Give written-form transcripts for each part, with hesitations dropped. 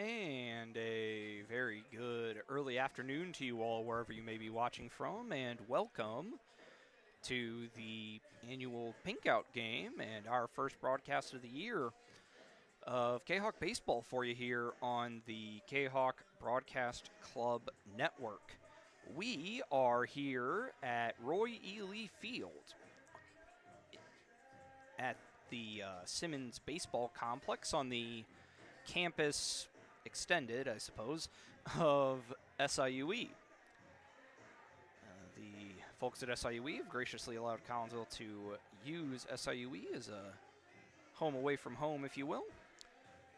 And a very good early afternoon to you all, wherever you may be watching from, and welcome to the annual Pink Out game and our first broadcast of the year of Kahok Baseball for you here on the Kahok Broadcast Club Network. We are here at Roy E. Lee Field at the Simmons Baseball Complex on the campus extended, I suppose, of SIUE. The folks at SIUE have graciously allowed Collinsville to use SIUE as a home away from home, if you will.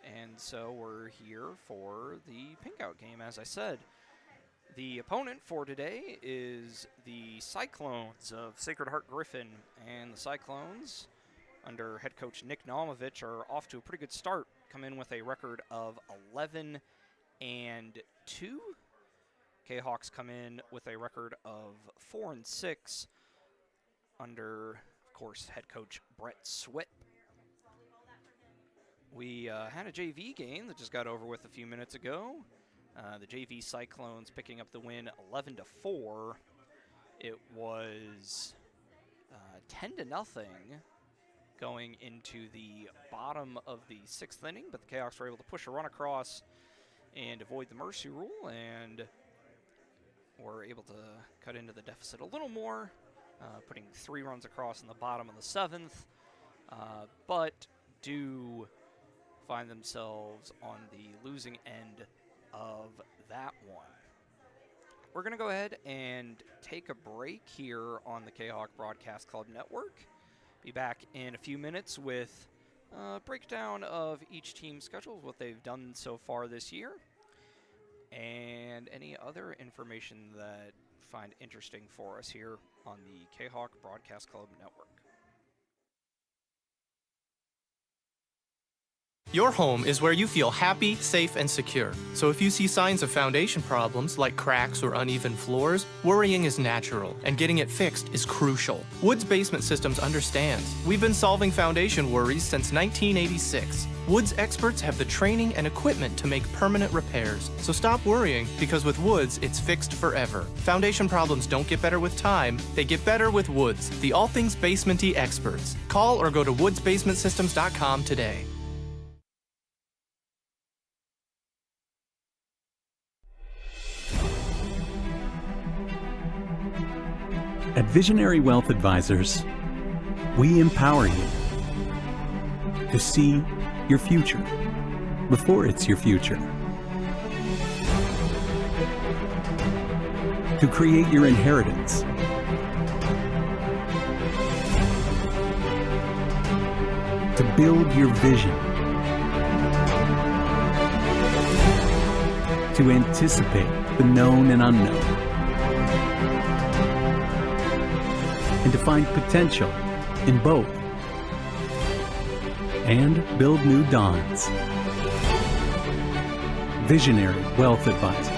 And so we're here for the Pink Out game, as I said. The opponent for today is the Cyclones of Sacred Heart-Griffin, and the Cyclones, under head coach Nick Naumovich, are off to a pretty good start. Come in with a record of 11-2. Kahawks come in with a record of 4-6 under, of course, head coach Brett Switt. We had a JV game that just got over with a few minutes ago. The JV Cyclones picking up the win 11-4. It was 10-0 going into the bottom of the sixth inning, but the Kahawks were able to push a run across and avoid the mercy rule, and were able to cut into the deficit a little more, putting 3 runs across in the bottom of the seventh, but do find themselves on the losing end of that one. We're going to go ahead and take a break here on the Kahawk Broadcast Club Network. Be back in a few minutes with a breakdown of each team's schedule, what they've done so far this year, and any other information that you find interesting for us here on the Kahawk Broadcast Club Network. Your home is where you feel happy, safe, and secure. So if you see signs of foundation problems like cracks or uneven floors, worrying is natural, and getting it fixed is crucial. Woods Basement Systems understands. We've been solving foundation worries since 1986. Woods experts have the training and equipment to make permanent repairs. So stop worrying, because with Woods, it's fixed forever. Foundation problems don't get better with time, they get better with Woods, the all things basement-y experts. Call or go to woodsbasementsystems.com today. At Visionary Wealth Advisors, we empower you to see your future before it's your future, to create your inheritance, to build your vision, to anticipate the known and unknown, and to find potential in both, and build new dawns. Visionary Wealth Advisors.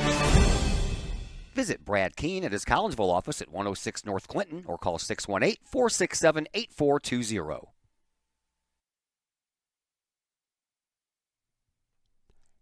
Visit Brad Keene at his Collinsville office at 106 North Clinton or call 618-467-8420.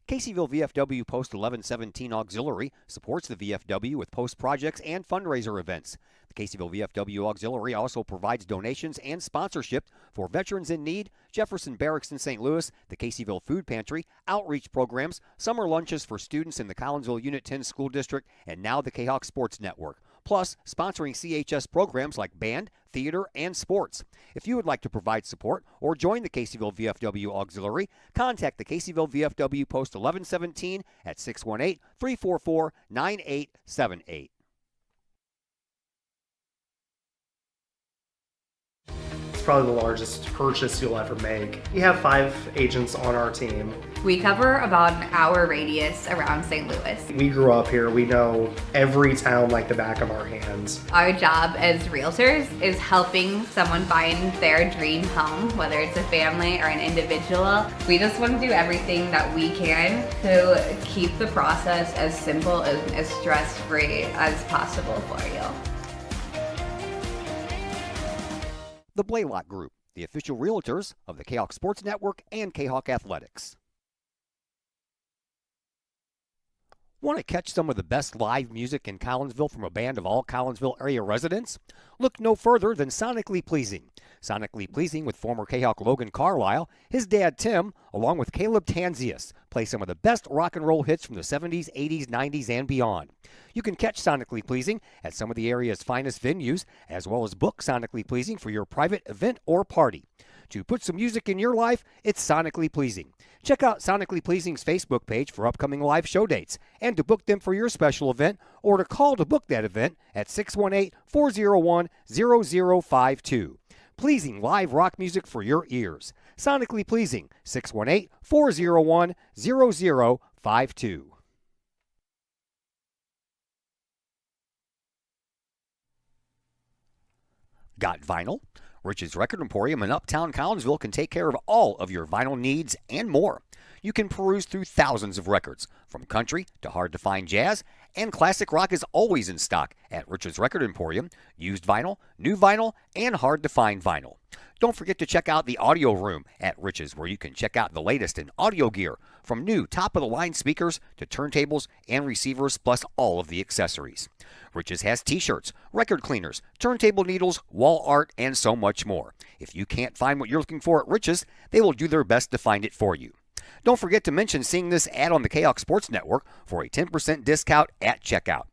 Caseyville VFW Post 1117 Auxiliary supports the VFW with post projects and fundraiser events. The Caseyville VFW Auxiliary also provides donations and sponsorship for Veterans in Need, Jefferson Barracks in St. Louis, the Caseyville Food Pantry, outreach programs, summer lunches for students in the Collinsville Unit 10 School District, and now the Kahawk Sports Network. Plus, sponsoring CHS programs like band, theater, and sports. If you would like to provide support or join the Caseyville VFW Auxiliary, contact the Caseyville VFW Post 1117 at 618-344-9878. It's probably the largest purchase you'll ever make. We have 5 agents on our team. We cover about an hour radius around St. Louis. We grew up here. We know every town like the back of our hands. Our job as realtors is helping someone find their dream home, whether it's a family or an individual. We just want to do everything that we can to keep the process as simple and as stress-free as possible for you. The Blaylock Group, the official realtors of the Kahawk Sports Network and Kahawk Athletics. Want to catch some of the best live music in Collinsville from a band of all Collinsville area residents? Look no further than Sonically Pleasing. Sonically Pleasing with former Kahok Logan Carlisle, his dad Tim, along with Caleb Tanzius, play some of the best rock and roll hits from the 70s, 80s, 90s, and beyond. You can catch Sonically Pleasing at some of the area's finest venues, as well as book Sonically Pleasing for your private event or party. To put some music in your life, it's Sonically Pleasing. Check out Sonically Pleasing's Facebook page for upcoming live show dates and to book them for your special event or to call to book that event at 618-401-0052. Pleasing live rock music for your ears. Sonically Pleasing, 618-401-0052. Got vinyl? Rich's Record Emporium in Uptown Collinsville can take care of all of your vinyl needs and more. You can peruse through thousands of records, from country to hard-to-find jazz, and classic rock is always in stock at Rich's Record Emporium, used vinyl, new vinyl, and hard-to-find vinyl. Don't forget to check out the audio room at Rich's, where you can check out the latest in audio gear, from new top-of-the-line speakers to turntables and receivers, plus all of the accessories. Rich's has t-shirts, record cleaners, turntable needles, wall art, and so much more. If you can't find what you're looking for at Rich's, they will do their best to find it for you. Don't forget to mention seeing this ad on the Kahok Sports Network for a 10% discount at checkout.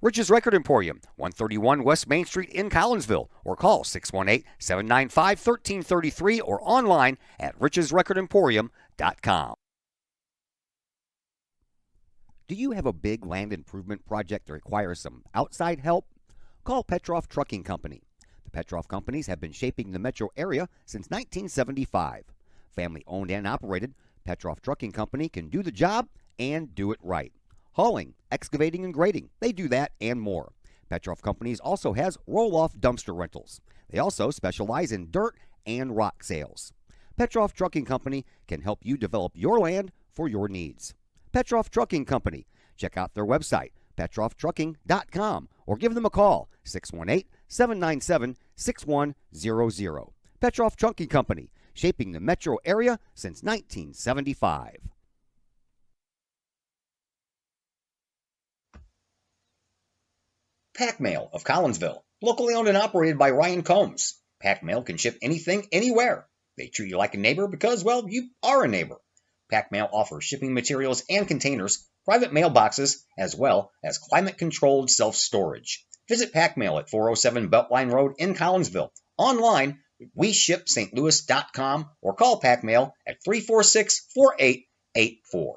Rich's Record Emporium, 131 West Main Street in Collinsville, or call 618-795-1333 or online at richesrecordemporium.com. Do you have a big land improvement project that requires some outside help? Call Petroff Trucking Company. The Petroff Companies have been shaping the metro area since 1975. Family owned and operated, Petroff Trucking Company can do the job and do it right. Hauling, excavating, and grading, they do that and more. Petroff Companies also has roll-off dumpster rentals. They also specialize in dirt and rock sales. Petroff Trucking Company can help you develop your land for your needs. Petroff Trucking Company. Check out their website, petrofftrucking.com, or give them a call, 618-797-6100. Petroff Trucking Company, shaping the metro area since 1975. Pack Mail of Collinsville, locally owned and operated by Ryan Combs. Pack Mail can ship anything, anywhere. They treat you like a neighbor because, well, you are a neighbor. Pack Mail offers shipping materials and containers, private mailboxes, as well as climate-controlled self-storage. Visit Pack Mail at 407 Beltline Road in Collinsville. Online, WeShipStLouis.com or call Pack Mail at 346-4884.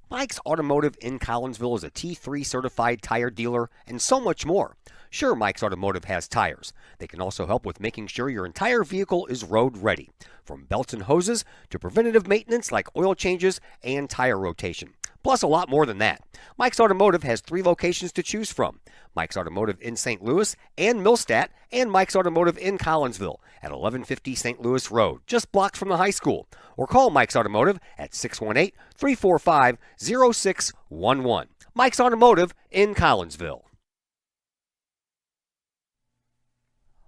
Mike's Automotive in Collinsville is a T3 certified tire dealer and so much more. Sure, Mike's Automotive has tires. They can also help with making sure your entire vehicle is road ready, from belts and hoses to preventative maintenance like oil changes and tire rotation. Plus a lot more than that. Mike's Automotive has 3 locations to choose from. Mike's Automotive in St. Louis and Millstadt, and Mike's Automotive in Collinsville at 1150 St. Louis Road, just blocks from the high school. Or call Mike's Automotive at 618-345-0611. Mike's Automotive in Collinsville.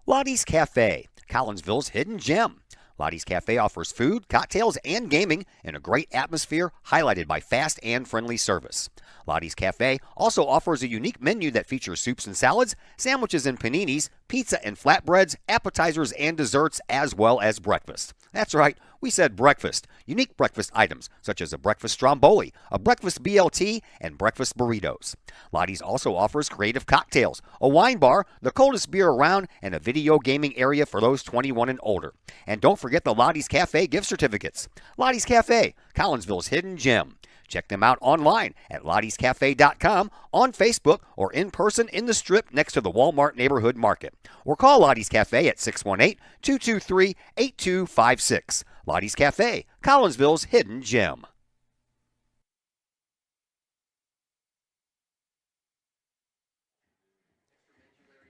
Lottie's Cafe, Collinsville's hidden gem. Lottie's Cafe offers food, cocktails, and gaming in a great atmosphere highlighted by fast and friendly service. Lottie's Cafe also offers a unique menu that features soups and salads, sandwiches and paninis, pizza and flatbreads, appetizers and desserts, as well as breakfast. That's right, we said breakfast. Unique breakfast items such as a breakfast stromboli, a breakfast BLT, and breakfast burritos. Lottie's also offers creative cocktails, a wine bar, the coldest beer around, and a video gaming area for those 21 and older. And don't forget the Lottie's Cafe gift certificates. Lottie's Cafe, Collinsville's hidden gem. Check them out online at lottiescafe.com, on Facebook, or in person in the Strip next to the Walmart Neighborhood Market. Or call Lottie's Cafe at 618-223-8256. Lottie's Cafe, Collinsville's hidden gem.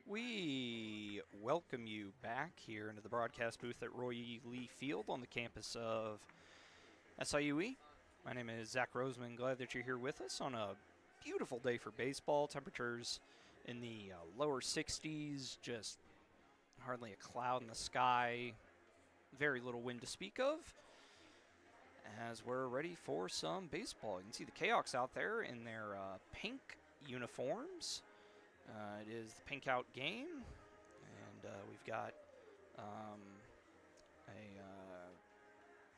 We welcome you back here into the broadcast booth at Roy E. Lee Field on the campus of SIUE. My name is Zach Roseman. Glad that you're here with us on a beautiful day for baseball. Temperatures in the lower 60s, just hardly a cloud in the sky, very little wind to speak of. as we're ready for some baseball. You can see the Kahoks out there in their pink uniforms. It is the pink out game, and we've got a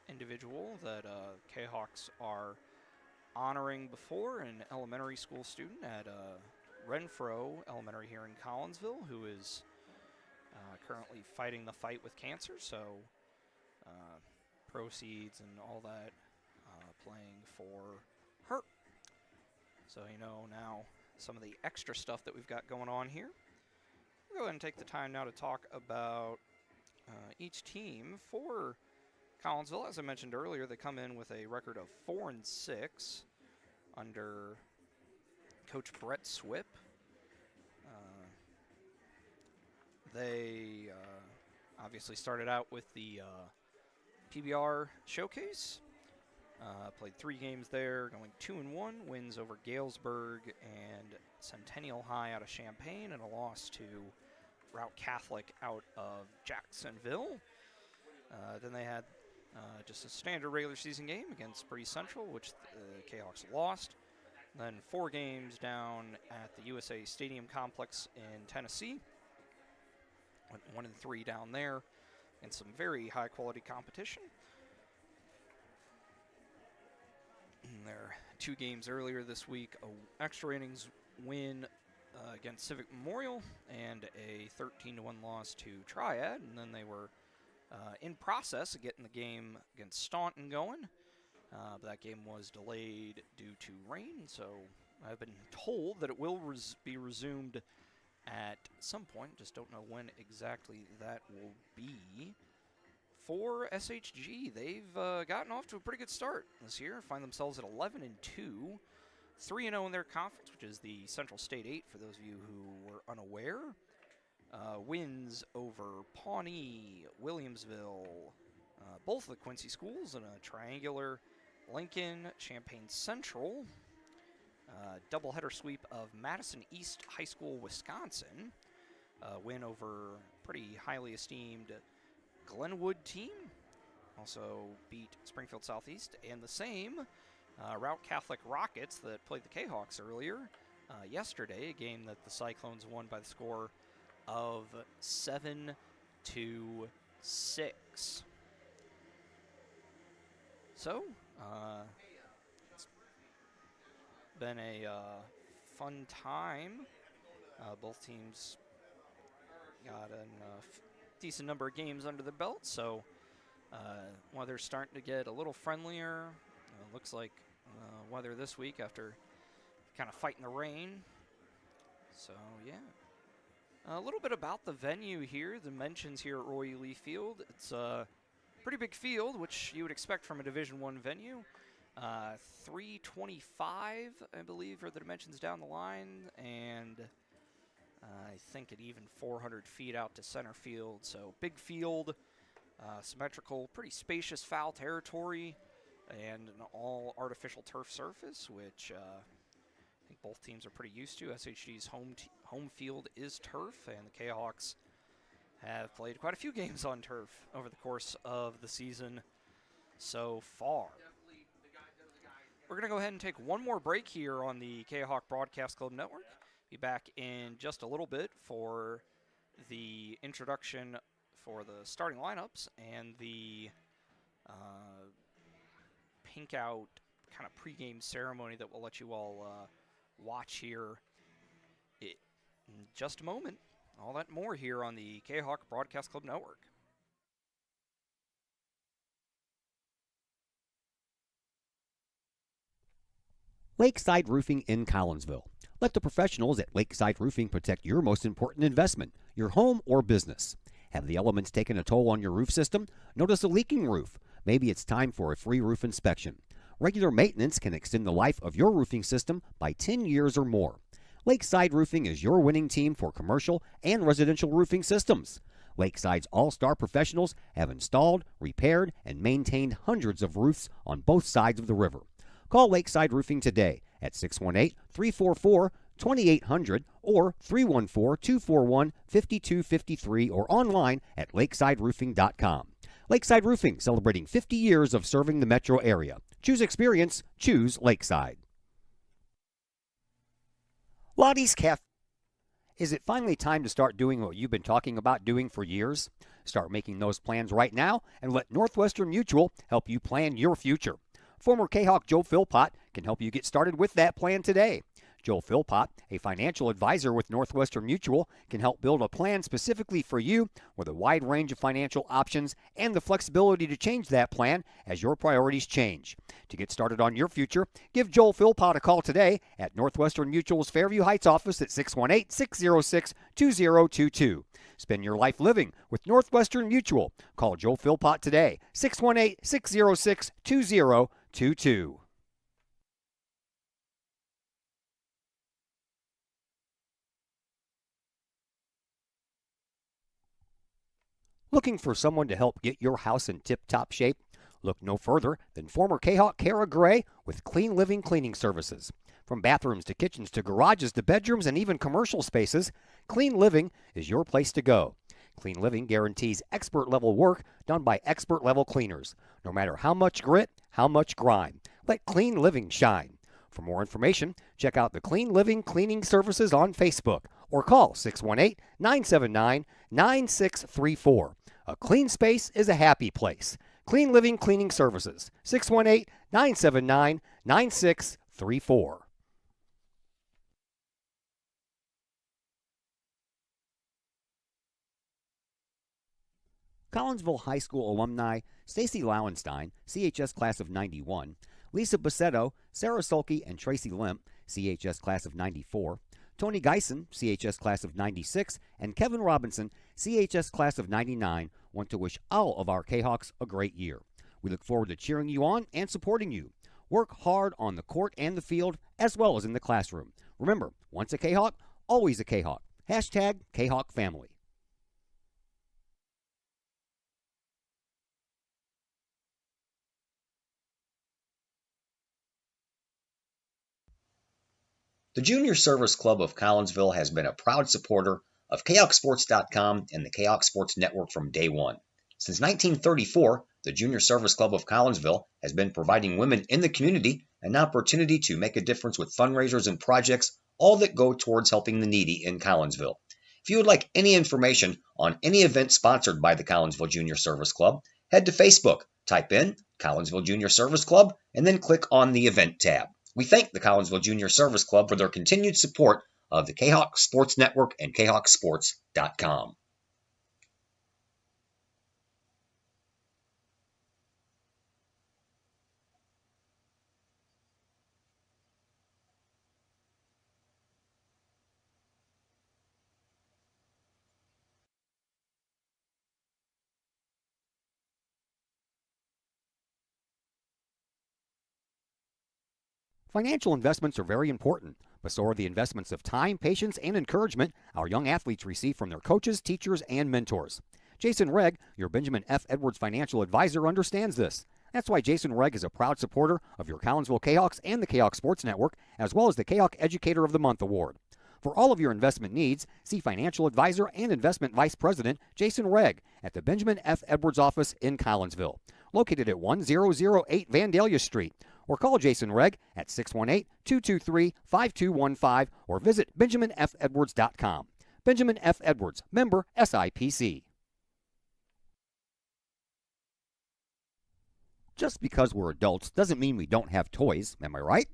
individual that Kahawks are honoring before, an elementary school student at Renfro Elementary here in Collinsville, who is currently fighting the fight with cancer. So proceeds and all that playing for her. So you know now some of the extra stuff that we've got going on here. We'll go ahead and take the time now to talk about each team. For Collinsville, as I mentioned earlier, they come in with a record of 4-6 under Coach Brett Swip. They obviously started out with the PBR showcase. Played 3 games there, going 2-1, wins over Galesburg and Centennial High out of Champaign, and a loss to Route Catholic out of Jacksonville. Then they had just a standard regular season game against Bree Central, which the Kahawks lost. Then 4 games down at the USA Stadium Complex in Tennessee. Went 1-3 down there, and some very high quality competition. And their 2 games earlier this week, a extra innings win against Civic Memorial and a 13-1 loss to Triad. And then they were in process of getting the game against Staunton going. But that game was delayed due to rain, so I've been told that it will be resumed at some point. Just don't know when exactly that will be. For SHG, they've gotten off to a pretty good start this year. Find themselves at 11-2, 3-0 in their conference, which is the Central State 8 for those of you who were unaware. Wins over Pawnee, Williamsville, both of the Quincy schools, in a triangular Lincoln, Champaign Central, doubleheader sweep of Madison East High School, Wisconsin, win over pretty highly esteemed Glenwood team, also beat Springfield Southeast, and the same Route Catholic Rockets that played the Kahawks earlier yesterday, a game that the Cyclones won by the score of 7-6. So, it's been a fun time. Both teams got a decent number of games under the belt, so weather's starting to get a little friendlier. Looks like weather this week after kind of fighting the rain. So, yeah. A little bit about the venue here, the dimensions here at Roy Lee Field. It's a pretty big field, which you would expect from a Division I venue. 325, I believe, are the dimensions down the line, and I think it even 400 feet out to center field. So big field, symmetrical, pretty spacious foul territory, and an all artificial turf surface, which I think both teams are pretty used to. SHG's home field is turf, and the Kahawks have played quite a few games on turf over the course of the season so far. We're going to go ahead and take one more break here on the Kahawk Broadcast Club Network. Be back in just a little bit for the introduction for the starting lineups and the pink out kind of pregame ceremony that we'll let you all watch here in just a moment. All that more here on the Kahawk Broadcast Club Network. Lakeside Roofing in Collinsville. Let the professionals at Lakeside Roofing protect your most important investment, your home or business. Have the elements taken a toll on your roof system? Notice a leaking roof? Maybe it's time for a free roof inspection. Regular maintenance can extend the life of your roofing system by 10 years or more. Lakeside Roofing is your winning team for commercial and residential roofing systems. Lakeside's all-star professionals have installed, repaired, and maintained hundreds of roofs on both sides of the river. Call Lakeside Roofing today at 618-344-2800 or 314-241-5253 or online at lakesideroofing.com. Lakeside Roofing, celebrating 50 years of serving the metro area. Choose experience, choose Lakeside. Lottie's Cafe. Is it finally time to start doing what you've been talking about doing for years? Start making those plans right now and let Northwestern Mutual help you plan your future. Former Kahok Joe Philpott can help you get started with that plan today. Joel Philpott, a financial advisor with Northwestern Mutual, can help build a plan specifically for you with a wide range of financial options and the flexibility to change that plan as your priorities change. To get started on your future, give Joel Philpott a call today at Northwestern Mutual's Fairview Heights office at 618-606-2022. Spend your life living with Northwestern Mutual. Call Joel Philpott today, 618-606-2022. Looking for someone to help get your house in tip-top shape? Look no further than former Kahok Kara Gray with Clean Living Cleaning Services. From bathrooms to kitchens to garages to bedrooms and even commercial spaces, Clean Living is your place to go. Clean Living guarantees expert-level work done by expert-level cleaners. No matter how much grit, how much grime, let Clean Living shine. For more information, check out the Clean Living Cleaning Services on Facebook or call 618-979-9634. A clean space is a happy place. Clean Living Cleaning Services, 618-979-9634. Collinsville High School alumni Stacy Lauenstein, CHS class of 91, Lisa Bassetto, Sarah Sulke, and Tracy Limp, CHS class of 94, Tony Geisen, CHS class of 96, and Kevin Robinson, CHS class of 99, want to wish all of our Kahawks a great year. We look forward to cheering you on and supporting you. Work hard on the court and the field, as well as in the classroom. Remember, once a Kahawk, always a Kahawk. Hashtag Kahawk Family. The Junior Service Club of Collinsville has been a proud supporter of KahokSports.com and the Kahok Sports Network from day one. Since 1934, the Junior Service Club of Collinsville has been providing women in the community an opportunity to make a difference with fundraisers and projects, all that go towards helping the needy in Collinsville. If you would like any information on any event sponsored by the Collinsville Junior Service Club, head to Facebook, type in Collinsville Junior Service Club, and then click on the Event tab. We thank the Collinsville Junior Service Club for their continued support of the Kahok Sports Network and KahokSports.com. Financial investments are very important, but so are the investments of time, patience, and encouragement our young athletes receive from their coaches, teachers, and mentors. Jason Regg, your Benjamin F. Edwards financial advisor, understands this. That's why Jason Regg is a proud supporter of your Collinsville Kahawks and the Kahok Sports Network, as well as the Kahok Educator of the Month Award. For all of your investment needs, see financial advisor and investment vice president Jason Regg at the Benjamin F. Edwards office in Collinsville, located at 1008 Vandalia Street, or call Jason Regg at 618-223-5215 or visit BenjaminFEdwards.com. Benjamin F. Edwards, member SIPC. Just because we're adults doesn't mean we don't have toys, am I right?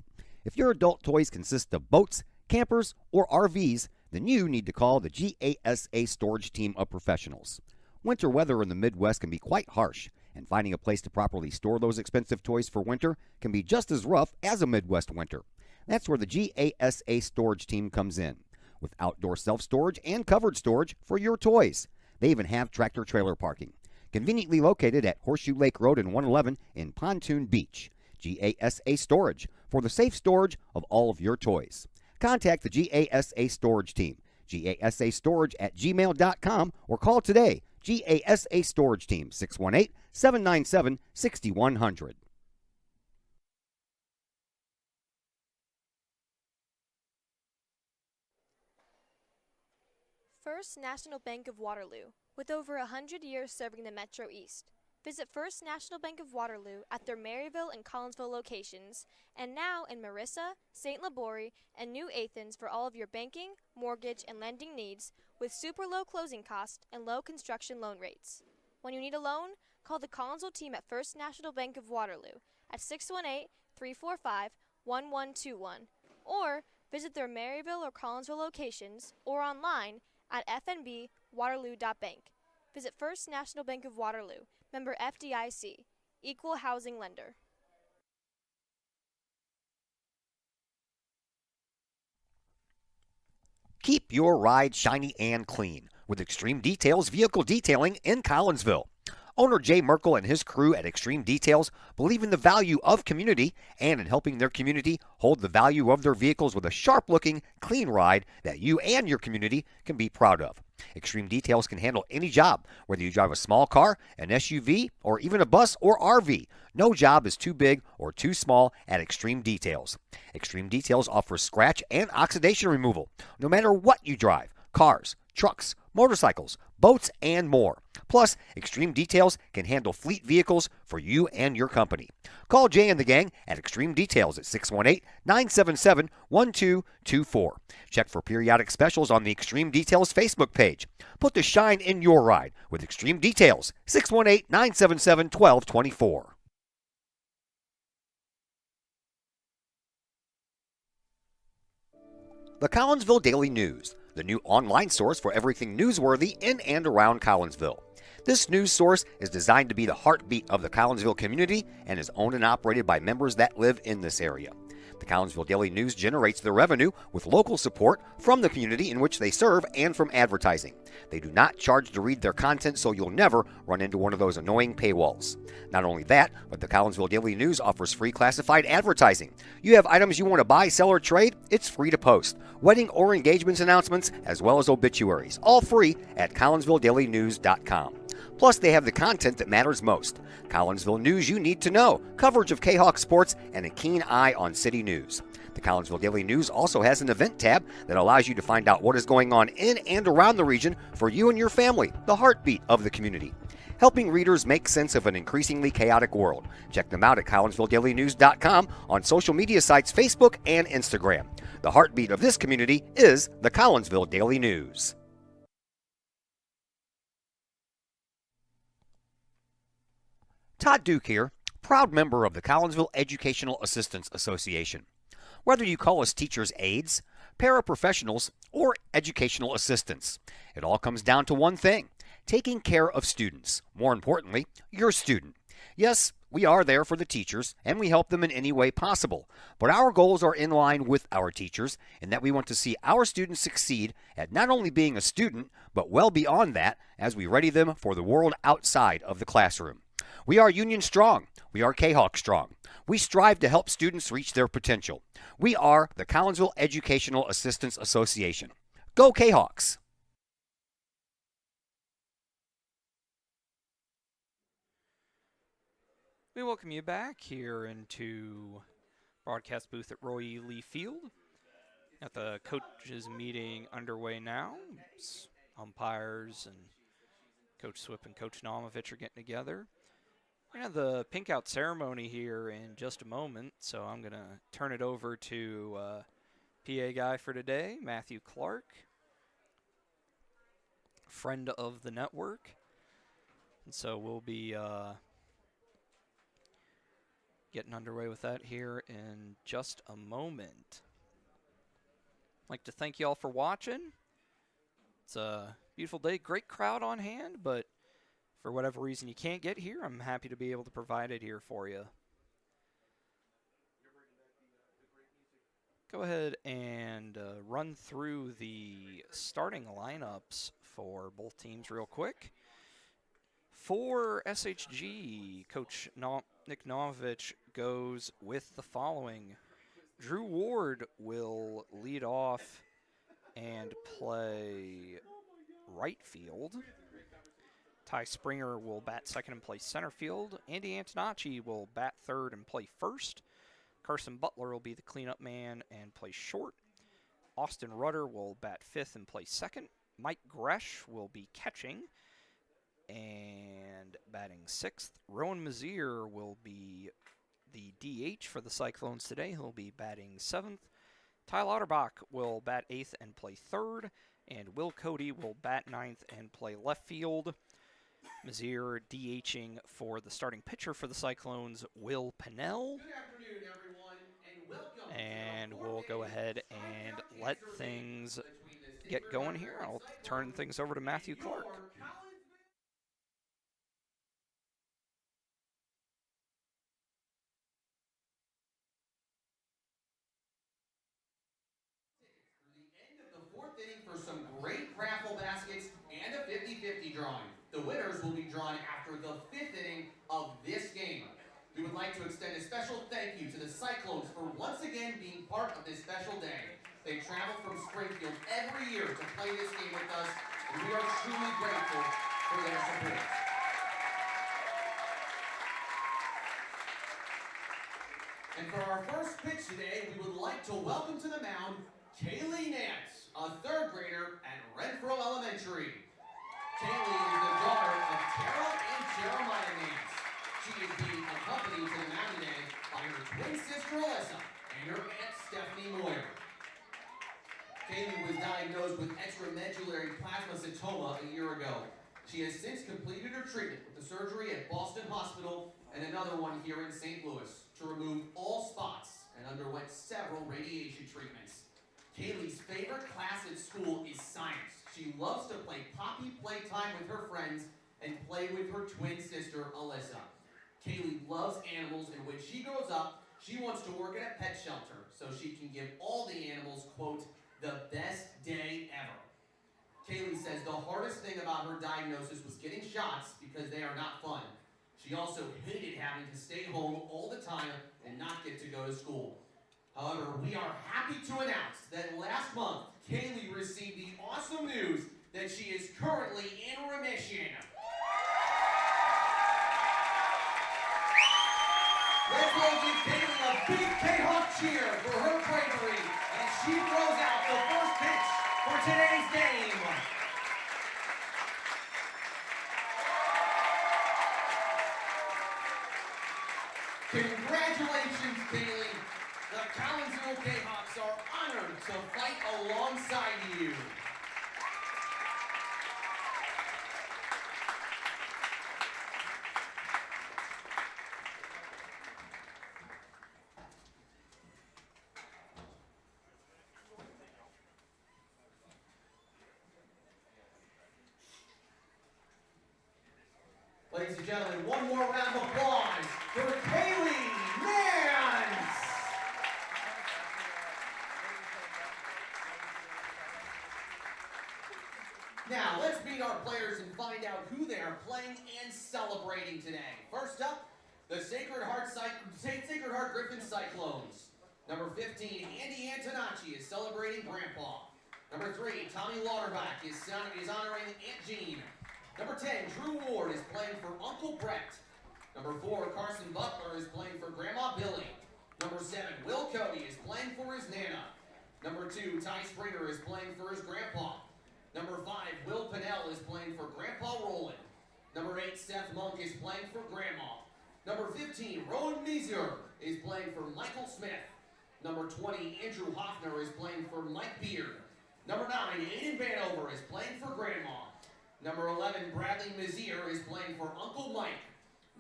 If your adult toys consist of boats, campers, or RVs, then you need to call the GASA storage team of professionals. Winter weather in the Midwest can be quite harsh, and finding a place to properly store those expensive toys for winter can be just as rough as a Midwest winter. That's where the GASA storage team comes in, with outdoor self-storage and covered storage for your toys. They even have tractor-trailer parking, conveniently located at Horseshoe Lake Road and 111 in Pontoon Beach. GASA Storage, for the safe storage of all of your toys. Contact the GASA Storage Team, gasastorage@gmail.com, or call today, GASA Storage Team, 618-797-6100. First National Bank of Waterloo, with over 100 years serving the Metro East. Visit First National Bank of Waterloo at their Maryville and Collinsville locations, and now in Marissa, St. Laborie, and New Athens for all of your banking, mortgage, and lending needs with super low closing costs and low construction loan rates. When you need a loan, call the Collinsville team at First National Bank of Waterloo at 618-345-1121 or visit their Maryville or Collinsville locations or online at fnbwaterloo.bank. Visit First National Bank of Waterloo, member FDIC, equal housing lender. Keep your ride shiny and clean with Extreme Details Vehicle Detailing in Collinsville. Owner Jay Merkel and his crew at Extreme Details believe in the value of community and in helping their community hold the value of their vehicles with a sharp-looking, clean ride that you and your community can be proud of. Extreme Details can handle any job, whether you drive a small car, an SUV, or even a bus or RV. No job is too big or too small at Extreme Details. Extreme Details offers scratch and oxidation removal, no matter what you drive: cars, trucks, motorcycles, boats, and more. Plus, Extreme Details can handle fleet vehicles for you and your company. Call Jay and the gang at Extreme Details at 618-977-1224. Check for periodic specials on the Extreme Details Facebook page. Put the shine in your ride with Extreme Details, 618-977-1224. The Collinsville Daily News, the new online source for everything newsworthy in and around Collinsville. This news source is designed to be the heartbeat of the Collinsville community and is owned and operated by members that live in this area. The Collinsville Daily News generates their revenue with local support from the community in which they serve and from advertising. They do not charge to read their content, so you'll never run into one of those annoying paywalls. Not only that, but the Collinsville Daily News offers free classified advertising. You have items you want to buy, sell, or trade? It's free to post. Wedding or engagements announcements, as well as obituaries, all free at collinsvilledailynews.com. Plus, they have the content that matters most. Collinsville news you need to know, coverage of Kahok sports, and a keen eye on city news. The Collinsville Daily News also has an event tab that allows you to find out what is going on in and around the region for you and your family, the heartbeat of the community. Helping readers make sense of an increasingly chaotic world. Check them out at collinsvilledailynews.com on social media sites Facebook and Instagram. The heartbeat of this community is the Collinsville Daily News. Todd Duke here, proud member of the Collinsville Educational Assistants Association. Whether you call us teachers' aides, paraprofessionals, or educational assistants, it all comes down to one thing: taking care of students. More importantly, your student. Yes, we are there for the teachers, and we help them in any way possible. But our goals are in line with our teachers in that we want to see our students succeed at not only being a student, but well beyond that as we ready them for the world outside of the classroom. We are Union Strong. We are Kahok Strong. We strive to help students reach their potential. We are the Collinsville Educational Assistants Association. Go Kahawks! We welcome you back here into broadcast booth at Roy E. Lee Field. Got the coaches meeting underway now. Umpires and Coach Swip and Coach Nomovich are getting together. We're going to have the pink out ceremony here in just a moment, so I'm going to turn it over to PA guy for today, Matthew Clark, friend of the network. And so we'll be getting underway with that here in just a moment. I'd like to thank you all for watching. It's a beautiful day, great crowd on hand, but for whatever reason you can't get here, I'm happy to be able to provide it here for you. Go ahead and run through the starting lineups for both teams real quick. For SHG, Coach Nick Nomovich goes with the following. Drew Ward will lead off and play right field. Ty Springer will bat second and play center field. Andy Antonacci will bat third and play first. Carson Butler will be the cleanup man and play short. Austin Rudder will bat fifth and play second. Mike Gresh will be catching. And batting 6th, Rowan Mazier will be the DH for the Cyclones today. He'll be batting 7th. Ty Lauterbach will bat 8th and play 3rd. And Will Cody will bat 9th and play left field. Mazier DHing for the starting pitcher for the Cyclones, Will Pennell. Good afternoon, everyone, and welcome. And we'll go ahead and let things get going here. I'll turn things over to Matthew Clark. For some great raffle baskets and a 50-50 drawing. The winners will be drawn after the 5th inning of this game. We would like to extend a special thank you to the Cyclones for once again being part of this special day. They travel from Springfield every year to play this game with us, and we are truly grateful for their support. And for our first pitch today, we would like to welcome to the mound Kaylee Nance, a 3rd grader at Renfro Elementary. Kaylee is the daughter of Carol and Jeremiah Nance. She is being accompanied to the mound today by her twin sister Alyssa and her aunt Stephanie Moyer. Kaylee was diagnosed with extramedullary plasmacytoma a year ago. She has since completed her treatment with the surgery at Boston Hospital and another one here in St. Louis to remove all spots and underwent several radiation treatments. Kaylee's favorite class at school is science. She loves to play Poppy Playtime with her friends and play with her twin sister, Alyssa. Kaylee loves animals, and when she grows up, she wants to work at a pet shelter so she can give all the animals, quote, the best day ever. Kaylee says the hardest thing about her diagnosis was getting shots because they are not fun. She also hated having to stay home all the time and not get to go to school. However, we are happy to announce that last month, Kaylee received the awesome news that she is currently in remission. Let's all give Kaylee a big Kahok cheer for her bravery as she throws out the first pitch for today's game. Congratulations, Kaylee. The Collinsville Kahawks are honored to fight alongside you. Ladies and gentlemen, one more round of applause for Kaylee Nance. Now, let's meet our players and find out who they are playing and celebrating today. First up, the Sacred Heart-Griffin Cyclones. Number 15, Andy Antonacci is celebrating Grandpa. Number 3, Tommy Lauterbach is honoring Aunt Jean. Number 10, Drew Ward is playing for Uncle Brett. Number 4, Carson Butler is playing for Grandma Billy. Number 7, Will Cody is playing for his Nana. Number 2, Ty Springer is playing for his Grandpa. Number 5, Will Pennell is playing for Grandpa Roland. Number 8, Seth Monk is playing for Grandma. Number 15, Rowan Mazier is playing for Michael Smith. Number 20, Andrew Hoffner is playing for Mike Beard. Number 9, Aiden Vanover is playing for Grandma. Number 11, Bradley Mazier is playing for Uncle Mike.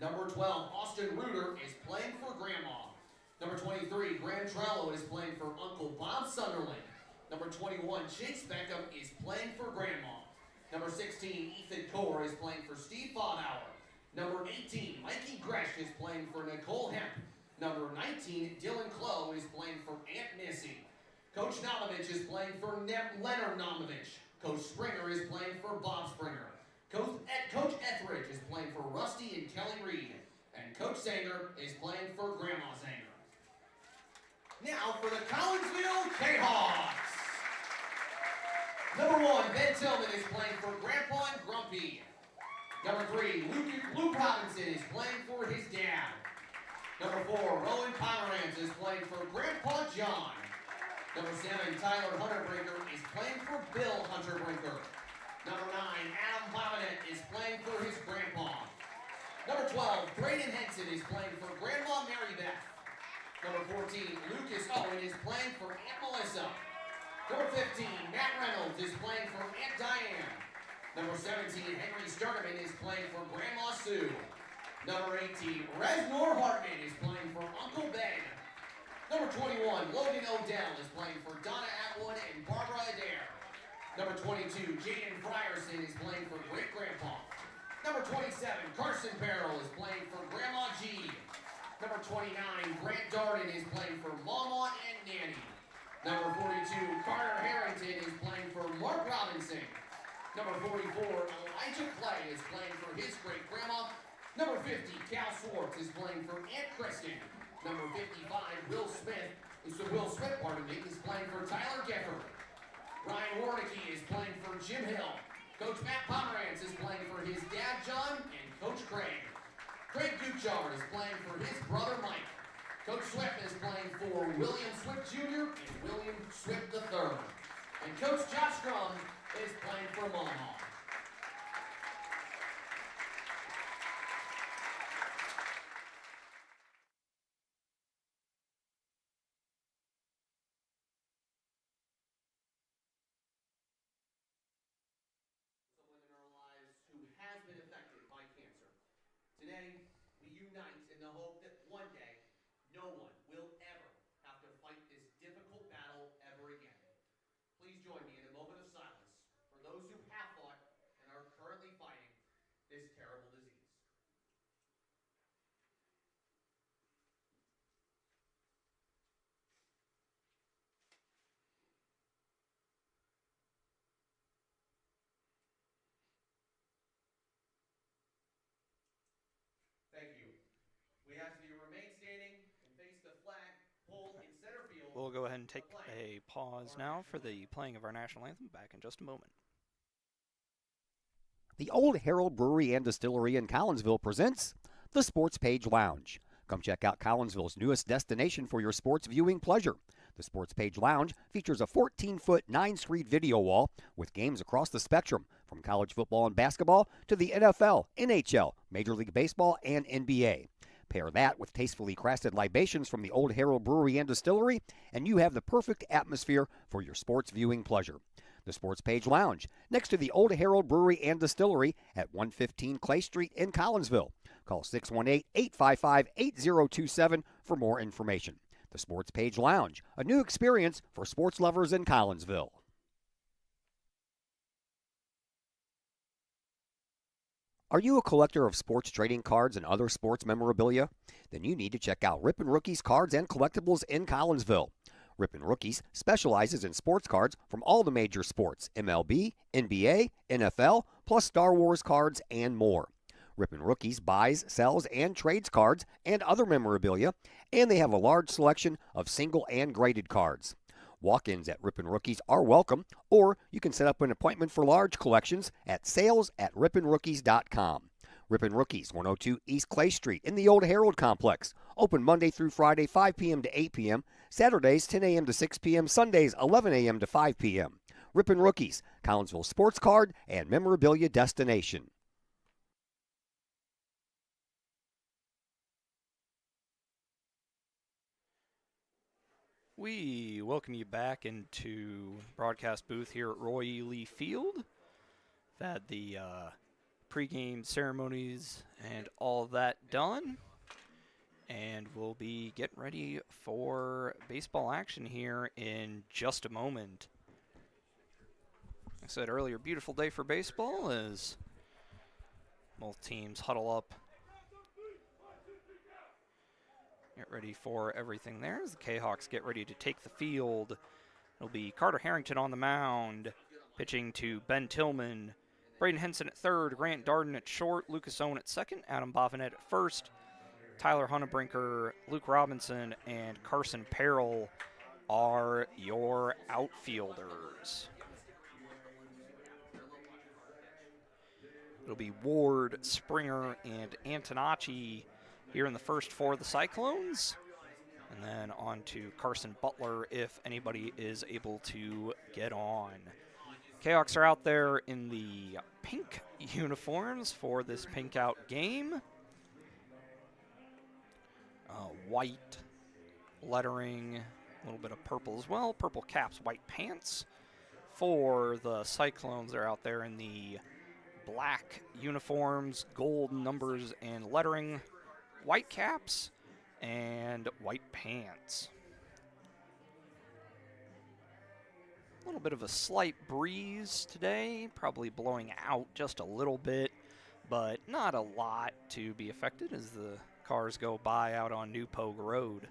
Number 12, Austin Reuter is playing for Grandma. Number 23, Graham Trello is playing for Uncle Bob Sunderland. Number 21, Chase Beckham is playing for Grandma. Number 16, Ethan Core is playing for Steve Fodauer. Number 18, Mikey Gresh is playing for Nicole Hemp. Number 19, Dylan Clough is playing for Aunt Missy. Coach Nomovich is playing for Leonard Nomovich. Coach Springer is playing for Bob Springer. Coach Etheridge is playing for Rusty and Kelly Reed. And Coach Sanger is playing for Grandma Sanger. Now for the Collinsville Kahawks. Number 1, Ben Tillman is playing for Grandpa and Grumpy. Number 3, Luke Robinson is playing for his dad. Number 4, Rowan Pomerantz is playing for Grandpa John. Number 7, Tyler Hunterbrinker is playing for Bill Hunterbrinker. Number 9, Adam Bobinet is playing for his grandpa. Number 12, Braden Henson is playing for Grandma Mary Beth. Number 14, Lucas Owen is playing for Aunt Melissa. Number 15, Matt Reynolds is playing for Aunt Diane. Number 17, Henry Sturdivant is playing for Grandma Sue. Number 18, Resnor Hartman is playing for Uncle Ben. Number 21, Logan Odell is playing for Donna Atwood and Barbara Adair. Number 22, Jaden Frierson is playing for Great Grandpa. Number 27, Carson Barrell is playing for Grandma G. Number 29, Grant Darden is playing for Mama and Nanny. Number 42, Carter Harrington is playing for Mark Robinson. Number 44, Elijah Clay is playing for his great grandma. Number 50, Cal Swartz is playing for Aunt Kristen. Number 55, Will Smith is playing for Tyler Gefford. Ryan Warnicki is playing for Jim Hill. Coach Matt Pomerantz is playing for his dad John and Coach Craig. Craig Guchard is playing for his brother Mike. Coach Swift is playing for William Swift Jr. and William Swift III. And Coach Josh Strum is playing for Mullingar. Someone in our lives who has been affected by cancer. Today, we unite in the hope that one day, no one will ever have to fight this difficult battle ever again. Please join me in a moment of silence for those who have fought and are currently fighting this terrible disease. Thank you. We ask that you remain standing and face the flag pole in center field. We'll go ahead and take a pause now for the playing of our national anthem. Back in just a moment. The Old Herald Brewery and Distillery in Collinsville presents the Sports Page Lounge. Come check out Collinsville's newest destination for your sports viewing pleasure. The Sports Page Lounge features a 14-foot, 9-screen video wall with games across the spectrum, from college football and basketball to the NFL, NHL, Major League Baseball, and NBA. Pair that with tastefully crafted libations from the Old Herald Brewery and Distillery, and you have the perfect atmosphere for your sports viewing pleasure. The Sports Page Lounge, next to the Old Herald Brewery and Distillery at 115 Clay Street in Collinsville. Call 618-855-8027 for more information. The Sports Page Lounge, a new experience for sports lovers in Collinsville. Are you a collector of sports trading cards and other sports memorabilia? Then you need to check out Rippin' Rookies Cards and Collectibles in Collinsville. Rippin' Rookies specializes in sports cards from all the major sports, MLB, NBA, NFL, plus Star Wars cards and more. Rippin' Rookies buys, sells, and trades cards and other memorabilia, and they have a large selection of single and graded cards. Walk-ins at Rippin' Rookies are welcome, or you can set up an appointment for large collections at sales@rippinrookies.com. Rippin' Rookies, 102 East Clay Street in the Old Herald Complex. Open Monday through Friday, 5 p.m. to 8 p.m., Saturdays, 10 a.m. to 6 p.m., Sundays, 11 a.m. to 5 p.m. Rippin' Rookies, Collinsville sports card and memorabilia destination. We welcome you back into broadcast booth here at Roy E. Lee Field. We've had the pregame ceremonies and all of that done, and we'll be getting ready for baseball action here in just a moment. Like I said earlier, beautiful day for baseball as both teams huddle up. Get ready for everything there as the Kahawks get ready to take the field. It'll be Carter Harrington on the mound, pitching to Ben Tillman, Braden Henson at third, Grant Darden at short, Lucas Owen at second, Adam Bovinet at first, Tyler Hunnebrinker, Luke Robinson, and Carson Perrell are your outfielders. It'll be Ward, Springer, and Antonacci here in the first for the Cyclones. And then on to Carson Butler if anybody is able to get on. Kahoks are out there in the pink uniforms for this pink out game. White lettering, a little bit of purple as well. Purple caps, white pants. For the Cyclones, they're out there in the black uniforms, gold numbers and lettering, white caps, and white pants. A little bit of a slight breeze today, probably blowing out just a little bit, but not a lot to be affected as the cars go by out on New Pogue Road.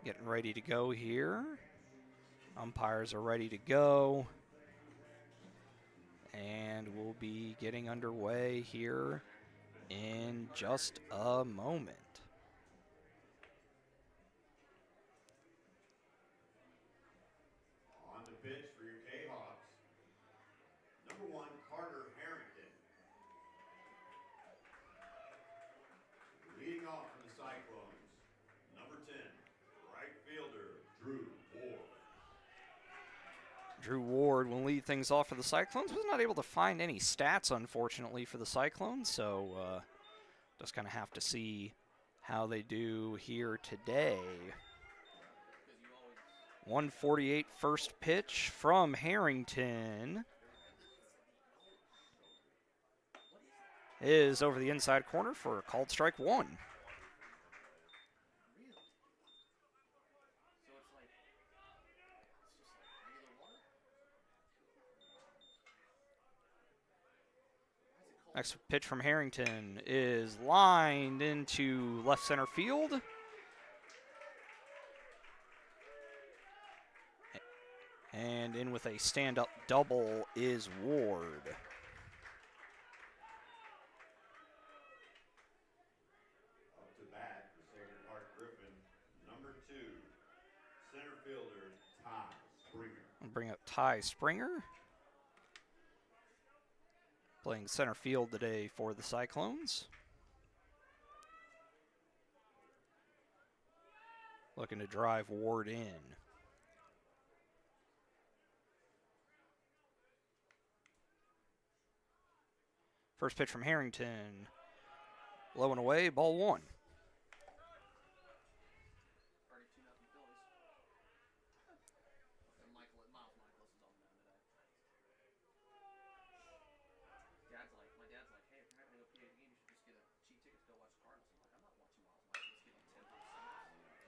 Getting ready to go here. Umpires are ready to go. And we'll be getting underway here in just a moment. On the pitch for your Kahawks, number 1, Carter Harrington. Leading off for the Cyclones, number 10, right fielder, Drew Ward. Drew Ward will lead things off for the Cyclones. Was not able to find any stats, unfortunately, for the Cyclones, so just kind of have to see how they do here today. 148 first pitch from Harrington is over the inside corner for a called strike 1. Next pitch from Harrington is lined into left center field. And in with a stand-up double is Ward. Up to bat for Sacred Heart-Griffin, number 2, center fielder, Ty Springer. I'll bring up Ty Springer. Playing center field today for the Cyclones. Looking to drive Ward in. First pitch from Harrington. Low and away, ball 1.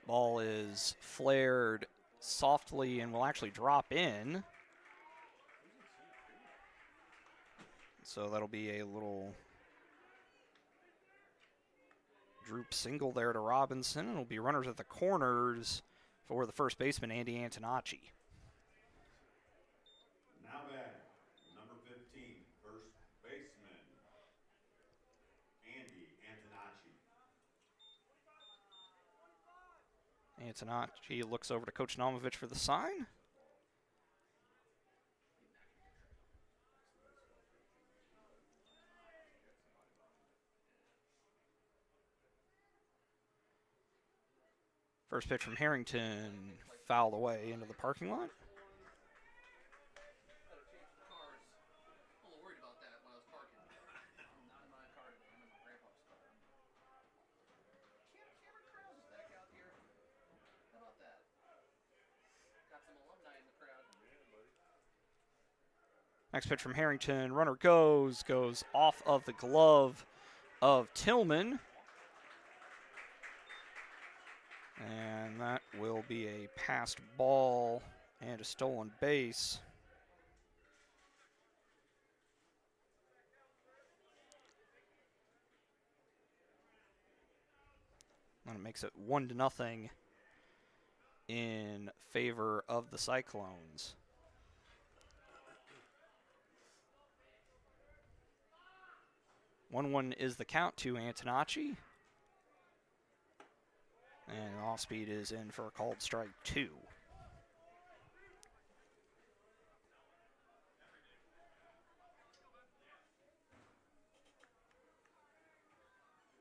Ball is flared softly and will actually drop in. So that'll be a little droop single there to Robinson. It'll be runners at the corners for the first baseman, Andy Antonacci. Now batting, number 15, first baseman, Andy Antonacci. Antonacci looks over to Coach Namovich for the sign. First pitch from Harrington, fouled away into the parking lot. Next pitch from Harrington, runner goes off of the glove of Tillman. And that will be a passed ball and a stolen base. And it makes it 1-0 in favor of the Cyclones. One is the count to Antonacci. And off speed is in for a called strike 2.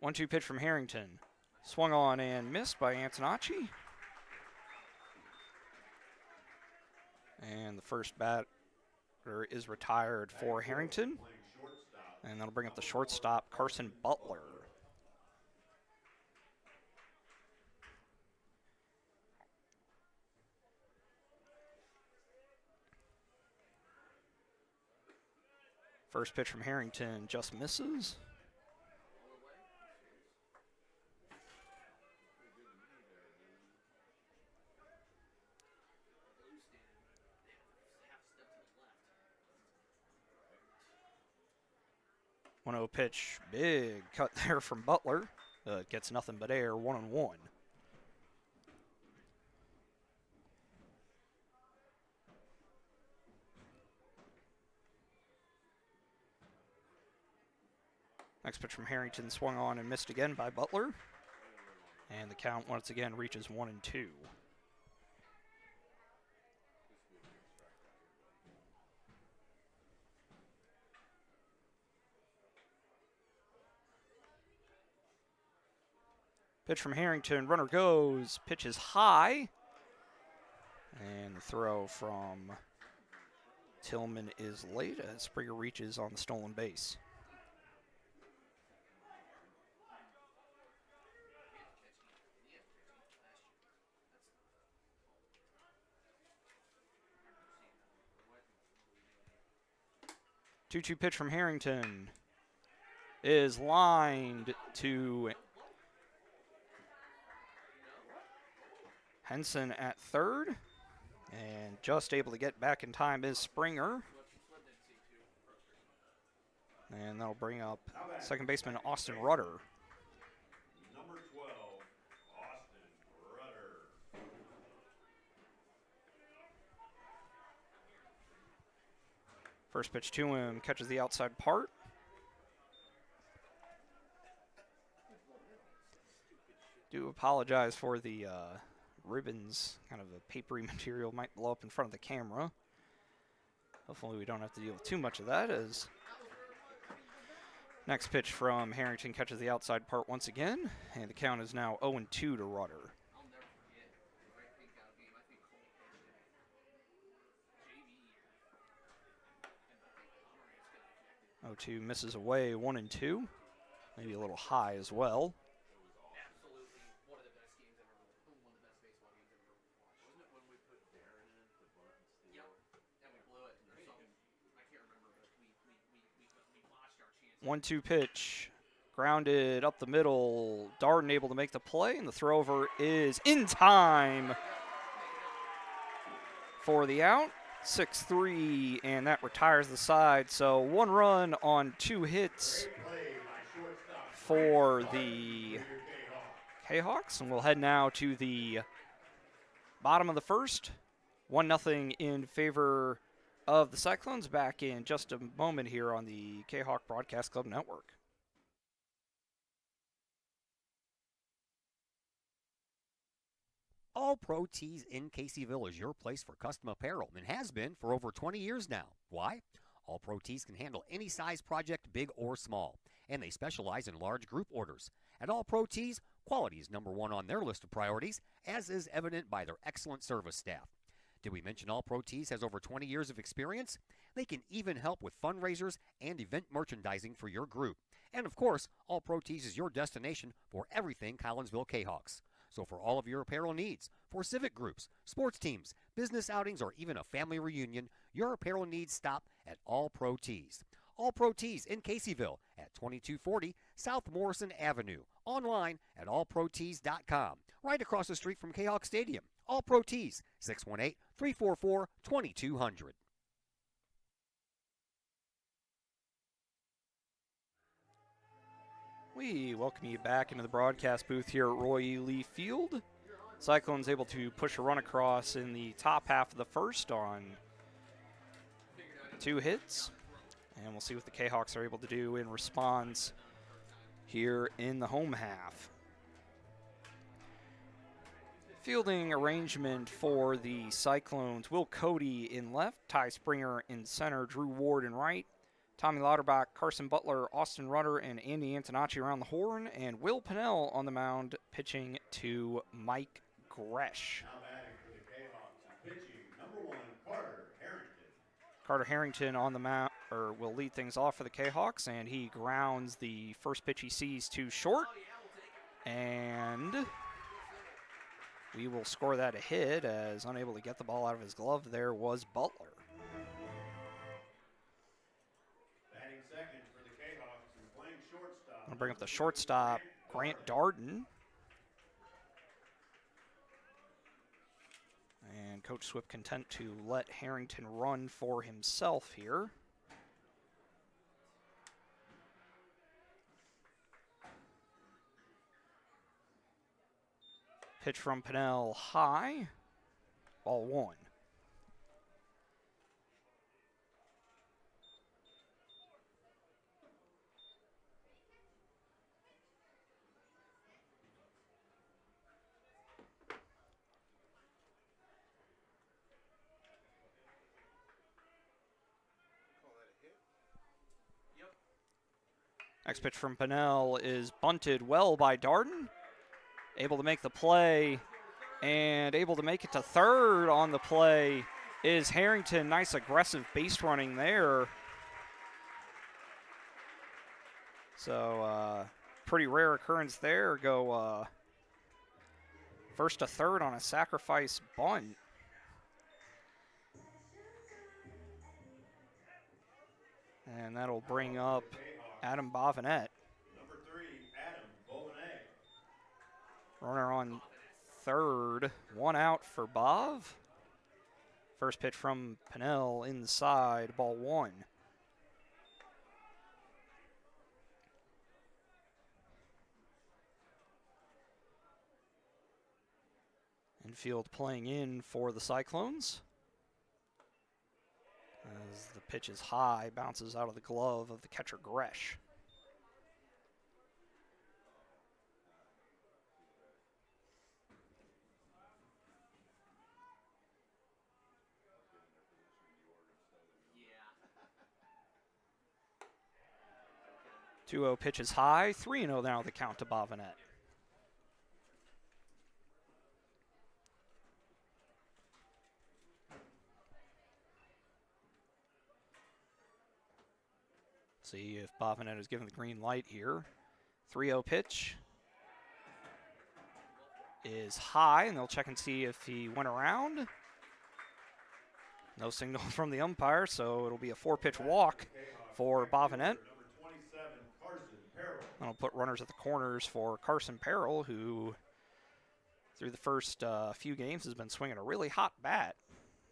1-2 pitch from Harrington. Swung on and missed by Antonacci. the first batter is retired for Harrington. And that'll bring up the shortstop, Carson Butler. First pitch from Harrington just misses. One 0 pitch, big cut there from Butler. Gets nothing but air, 1-1. Next pitch from Harrington, swung on and missed again by Butler. And the count once again reaches 1-2. Pitch from Harrington, runner goes, pitch is high. And the throw from Tillman is late as Springer reaches on the stolen base. Two-two pitch from Harrington is lined to Henson at third, and just able to get back in time is Springer. And that'll bring up second baseman Austin Rudder. Number 12, Austin Rudder. First pitch to him, catches the outside part. Do apologize for the ribbons, kind of a papery material might blow up in front of the camera. Hopefully we don't have to deal with too much of that, as next pitch from Harrington catches the outside part once again, and the count is now 0-2 to Rudder. 0-2 misses away, 1-2. Maybe a little high as well. One-two pitch, grounded up the middle. Darden able to make the play, and the throw over is in time for the out. 6-3, and that retires the side. So 1 run on 2 hits for the Kahawks, and we'll head now to the bottom of the first. 1-0 in favor of the Cyclones. Back in just a moment here on the Kahawk Broadcast Club Network. All Pro Tees in Caseyville is your place for custom apparel and has been for over 20 years now. Why? All Pro Tees can handle any size project, big or small, and they specialize in large group orders. At All Pro Tees, quality is #1 on their list of priorities, as is evident by their excellent service staff. Did we mention All Pro Tees has over 20 years of experience? They can even help with fundraisers and event merchandising for your group. And of course, All Pro Tees is your destination for everything Collinsville Kahawks. So for all of your apparel needs, for civic groups, sports teams, business outings, or even a family reunion, your apparel needs stop at All Pro Tees. All Pro Tees in Caseyville at 2240 South Morrison Avenue. Online at allprotees.com. Right across the street from Kahawk Stadium. All Pro Tees, 618-344-2200. We welcome you back into the broadcast booth here at Roy E. Lee Field. Cyclones able to push a run across in the top half of the first on 2 hits. And we'll see what the Kahawks are able to do in response here in the home half. Fielding arrangement for the Cyclones: Will Cody in left, Ty Springer in center, Drew Ward in right, Tommy Lauterbach, Carson Butler, Austin Rudder, and Andy Antonacci around the horn, and Will Pinnell on the mound pitching to Mike Gresh. Now batting for the Kahawks and pitching, #1, Carter Harrington. Carter Harrington on the mount, or will lead things off for the Kahawks, and he grounds the first pitch he sees too short. And we will score that a hit, as unable to get the ball out of his glove there was Butler. Batting second for the Kahawks and playing shortstop. I'll bring up the shortstop, Grant Darden. And Coach Swift content to let Harrington run for himself here. Pitch from Pennell high, ball one. Next pitch from Pennell is bunted well by Darden. Able to make the play and able to make it to third on the play is Harrington. Nice aggressive base running there. So pretty rare occurrence there. Go first to third on a sacrifice bunt. And that'll bring up Adam Bovinet. Number 3, Adam Bovinet. Runner on third, one out for Bov. First pitch from Pennell inside, ball one. Infield playing in for the Cyclones. As the pitch is high, bounces out of the glove of the catcher Gresh. Yeah. 2-0 pitch is high, 3-0 now the count to Bovinet. See if Bovinet is given the green light here. 3-0 pitch is high, and they'll check and see if he went around. No signal from the umpire, so it'll be a 4-pitch walk for Bovinet. That'll put runners at the corners for Carson Parrell, who through the first few games has been swinging a really hot bat.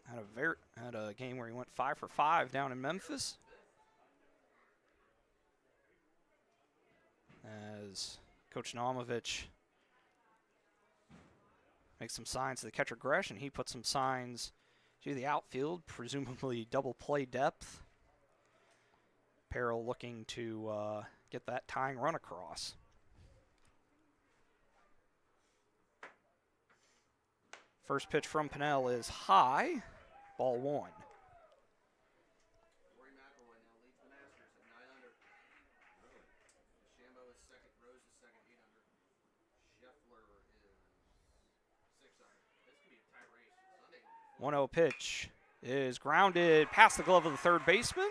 Had a game where he went 5 for 5 down in Memphis. As Coach Naumovich makes some signs to the catcher Gresh, and he puts some signs to the outfield, presumably double play depth. Parrell looking to get that tying run across. First pitch from Pennell is high, ball one. One 1-0 pitch is grounded past the glove of the third baseman.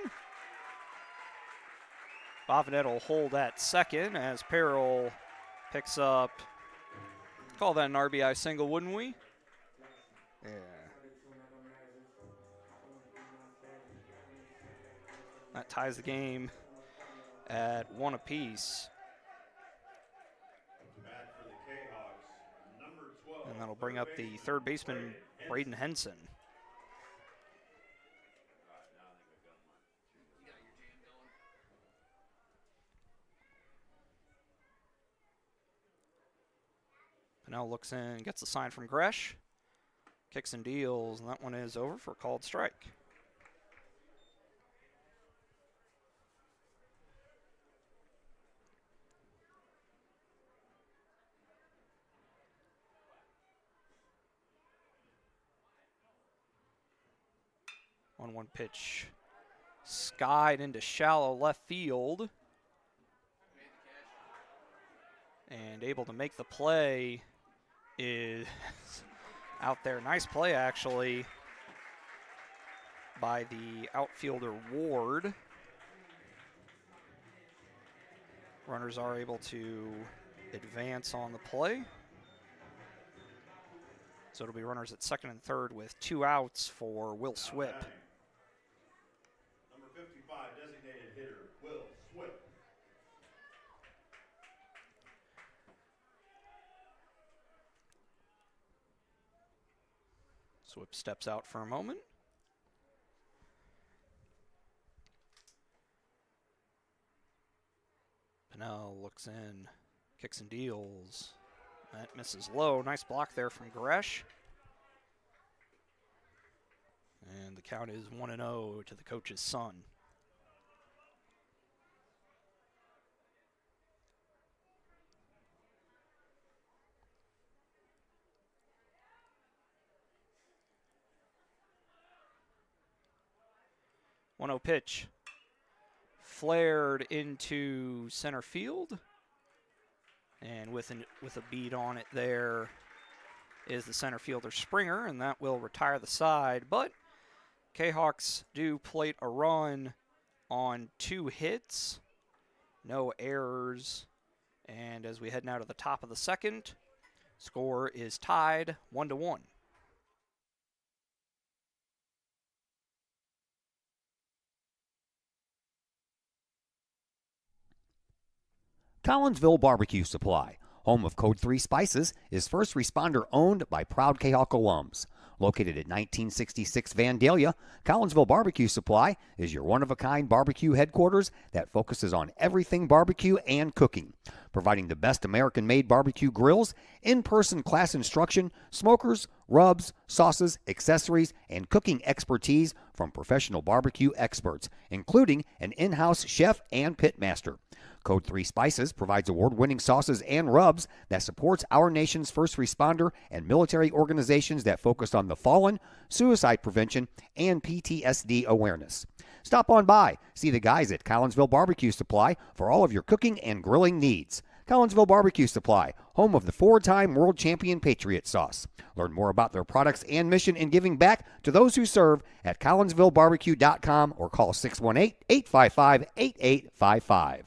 Bovinet will hold at second as Parrell picks up, call that an RBI single, wouldn't we? Yeah. That ties the game at 1 apiece. And that'll bring up the third baseman, Braden Henson. Pennell looks in, gets the sign from Gresh, kicks and deals, and that one is over for a called strike. One pitch skied into shallow left field. And able to make the play is out there. Nice play, actually. by the outfielder Ward. Runners are able to advance on the play. So it'll be runners at second and third with 2 outs for Will Swip. Number 55, designated hitter, Will Swip. Swip steps out for a moment. Pennell looks in, kicks and deals. That misses low. Nice block there from Gresh. And the count is 1-0 to the coach's son. One-0 pitch. Flared into center field. And with a beat on it there is the center fielder Springer, and that will retire the side. But Kahawks do plate a run on 2 hits, no errors. And as we head now to the top of the second, score is tied 1-1. Collinsville Barbecue Supply, home of Code 3 Spices, is first responder owned by proud Kahok alums. Located at 1966 Vandalia, Collinsville Barbecue Supply is your one-of-a-kind barbecue headquarters that focuses on everything barbecue and cooking, providing the best American-made barbecue grills, in-person class instruction, smokers, rubs, sauces, accessories, and cooking expertise from professional barbecue experts, including an in-house chef and pitmaster. Code 3 Spices provides award-winning sauces and rubs that supports our nation's first responder and military organizations that focus on the fallen, suicide prevention, and PTSD awareness. Stop on by, see the guys at Collinsville Barbecue Supply for all of your cooking and grilling needs. Collinsville Barbecue Supply, home of the 4-time world champion Patriot Sauce. Learn more about their products and mission in giving back to those who serve at collinsvillebarbecue.com or call 618-855-8855.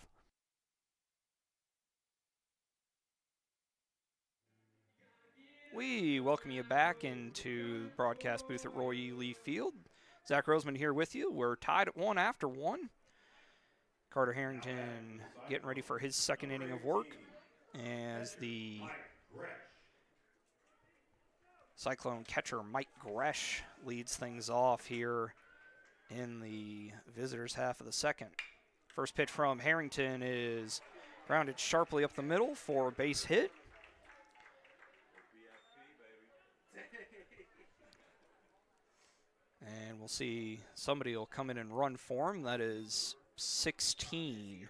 We welcome you back into the broadcast booth at Roy E. Lee Field. Zach Roseman here with you. We're tied at 1 after 1. Carter Harrington getting ready for his second inning of work as the Cyclone catcher Mike Gresh leads things off here in the visitors' half of the second. First pitch from Harrington is grounded sharply up the middle for a base hit. And we'll see somebody will come in and run for him. That is 16.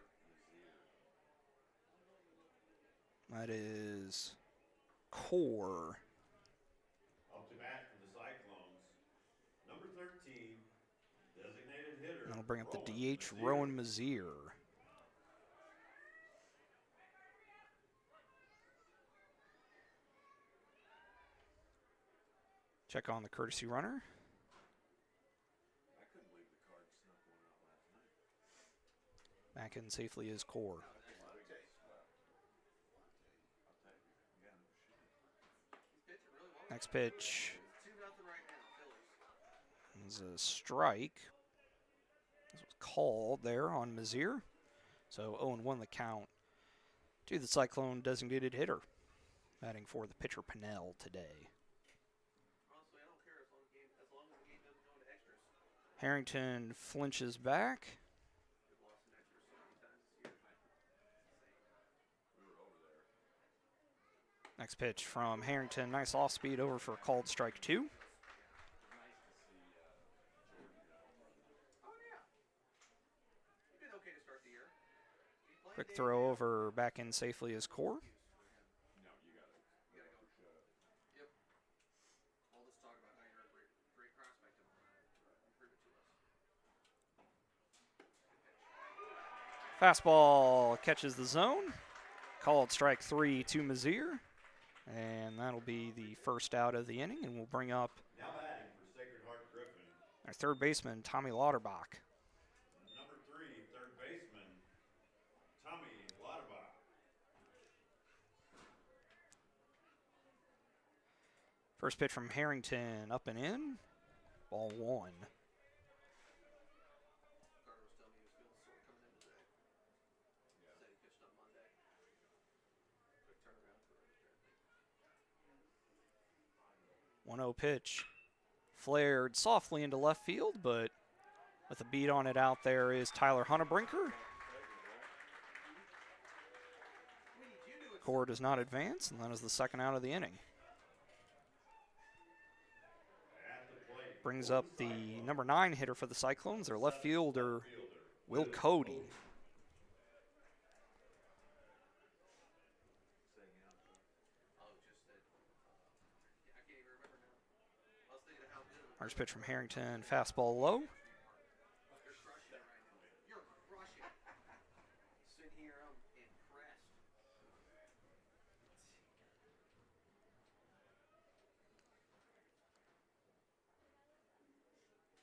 That is Core. Up to bat for the Cyclones, number 13, designated hitter. That'll bring up the DH, Rowan Mazier. Check on the courtesy runner. Back in safely is Core. Next pitch is a strike. This was called there on Mazier. So 0-1 the count to the Cyclone designated hitter. Batting for the pitcher Pennell today. Harrington flinches back. Next pitch from Harrington, nice off speed over for a called strike 2. Quick throw over, back in safely is Core. Fastball catches the zone. Called strike 3 to Mazier. And that'll be the first out of the inning, and we'll bring up Now batting for Sacred Heart-Griffin, Our third baseman, Tommy Lauterbach. Number 3, third baseman, Tommy Lauterbach. First pitch from Harrington, up and in. Ball 1. One-0 pitch. Flared softly into left field, but with a beat on it out there is Tyler Hunnebrinker. Core does not advance, and that is the second out of the inning. Brings up the number 9 hitter for the Cyclones, their left fielder, Will Cody. First pitch from Harrington, fastball low.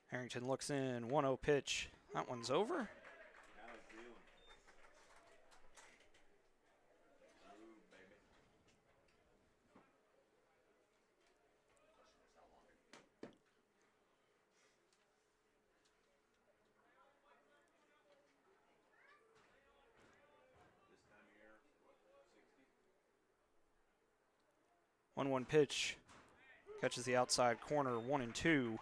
Harrington looks in, 1-0 pitch. That one's over. One pitch, catches the outside corner, 1-2.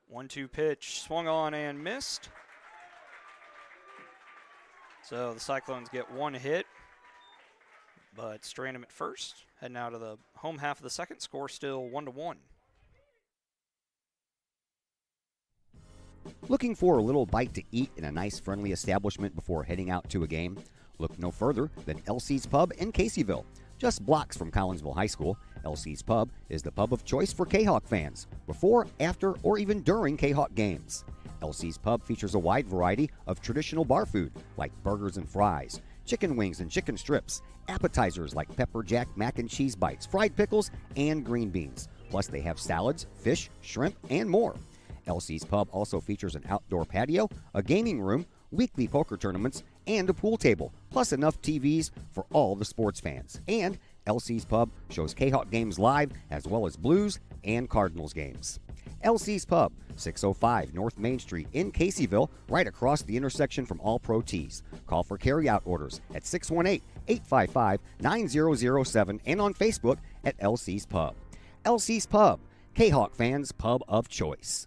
One-two pitch, swung on and missed. So the Cyclones get one hit, but Strandham at first, heading out of the home half of the second, score still 1-1. Looking for a little bite to eat in a nice friendly establishment before heading out to a game? Look no further than LC's Pub in Caseyville. Just blocks from Collinsville High School, LC's Pub is the pub of choice for Kahok fans, before, after, or even during Kahok games. LC's Pub features a wide variety of traditional bar food like burgers and fries, chicken wings and chicken strips, appetizers like pepper jack mac and cheese bites, fried pickles, and green beans. Plus they have salads, fish, shrimp, and more. LC's Pub also features an outdoor patio, a gaming room, weekly poker tournaments, and a pool table, plus enough TVs for all the sports fans. And LC's Pub shows Kahok games live, as well as Blues and Cardinals games. LC's Pub, 605 North Main Street in Caseyville, right across the intersection from All Pro Tees. Call for carry-out orders at 618-855-9007 and on Facebook at LC's Pub. LC's Pub, Kahok fans' pub of choice.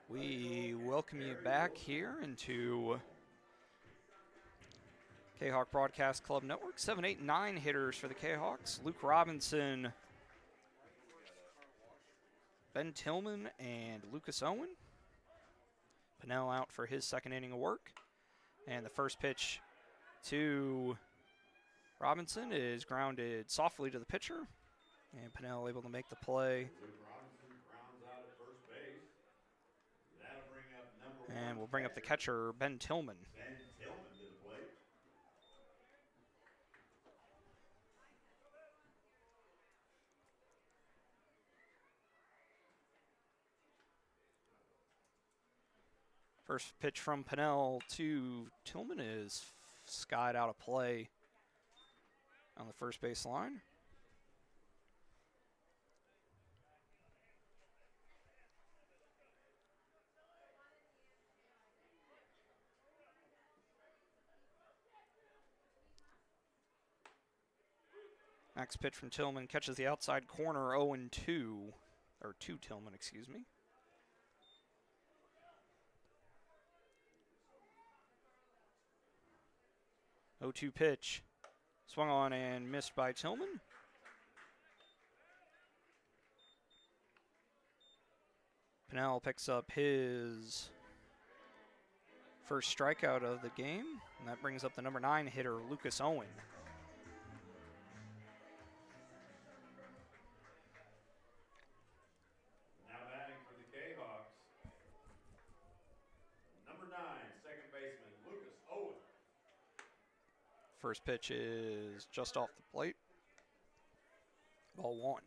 We welcome you back here into Kahok Broadcast Club Network. 7, 8, 9 hitters for the Kahawks. Luke Robinson, Ben Tillman, and Lucas Owen. Pennell out for his second inning of work. And the first pitch to Robinson is grounded softly to the pitcher. And Pennell able to make the play. And we'll bring up the catcher, Ben Tillman. Ben Tillman to the plate. First pitch from Pennell to Tillman is skied out of play on the first base line. Next pitch from Tillman catches the outside corner, 0-2, or to Tillman, excuse me. Oh, 0-2 pitch, swung on and missed by Tillman. Pennell picks up his first strikeout of the game, and that brings up the number 9 hitter, Lucas Owen. First pitch is just off the plate. Ball 1.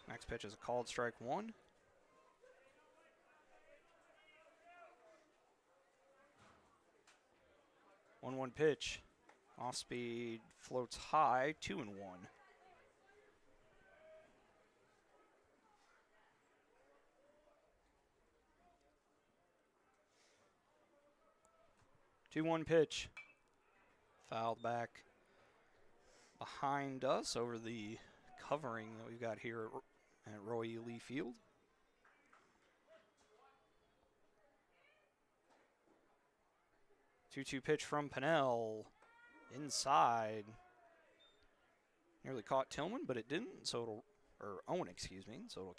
Next pitch is a called strike 1. One pitch. Off speed, floats high, 2-1. 2-1 pitch. Fouled back behind us over the covering that we've got here at Roy E. Lee Field. Two-two pitch from Pennell. Inside. Nearly caught Tillman, but it didn't. So it'll, or Owen, excuse me. So it'll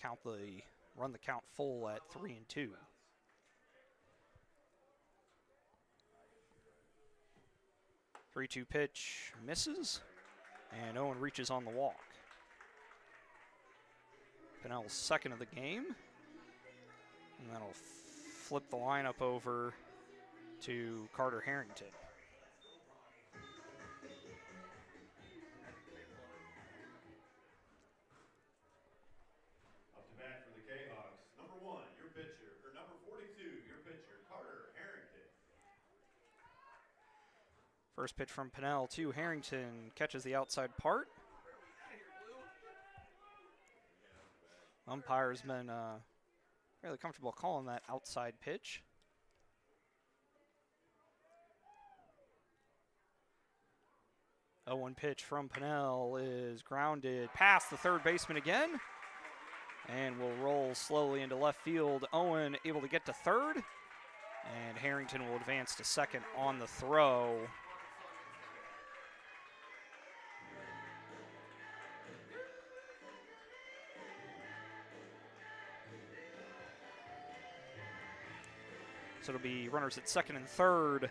run the count full at 3-2. Three-two pitch misses, and Owen reaches on the walk. Pennell's second of the game, and that'll flip the lineup over to Carter Harrington. Up to bat for the Kahawks, number 1, your pitcher, or number 42, your pitcher, Carter Harrington. First pitch from Pennell to Harrington, catches the outside part. Umpire's been fairly comfortable calling that outside pitch. A 1 pitch from Pennell is grounded past the third baseman again, and will roll slowly into left field. Owen able to get to third, and Harrington will advance to second on the throw. So it'll be runners at second and third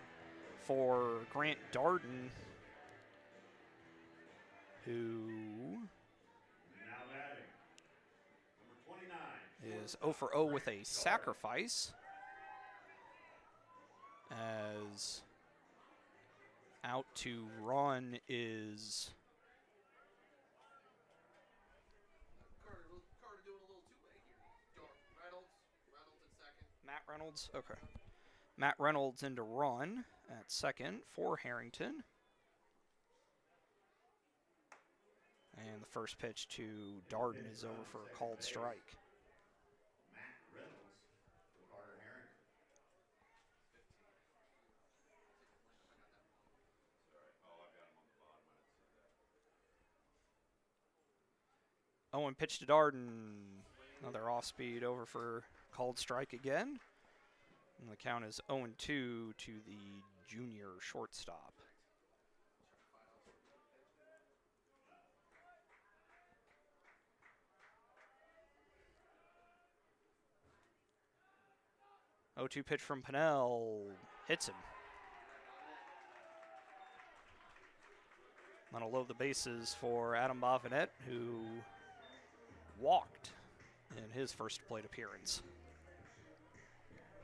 for Grant Darden, who Now batting, number 29. is 0 for 0 with a sacrifice, as out to run is Matt Reynolds. Okay. Matt Reynolds into run at second for Harrington. And the first pitch to Darden is over for a called strike. Matt Reynolds for Carter Harrington. Sorry. Oh, I've got him on the bottom. I didn't see that. Owen pitch to Darden. Another off speed over for called strike again. And the count is 0-2 to the junior shortstop. O2 pitch from Pennell hits him. That'll load the bases for Adam Bovinet, who walked in his first plate appearance.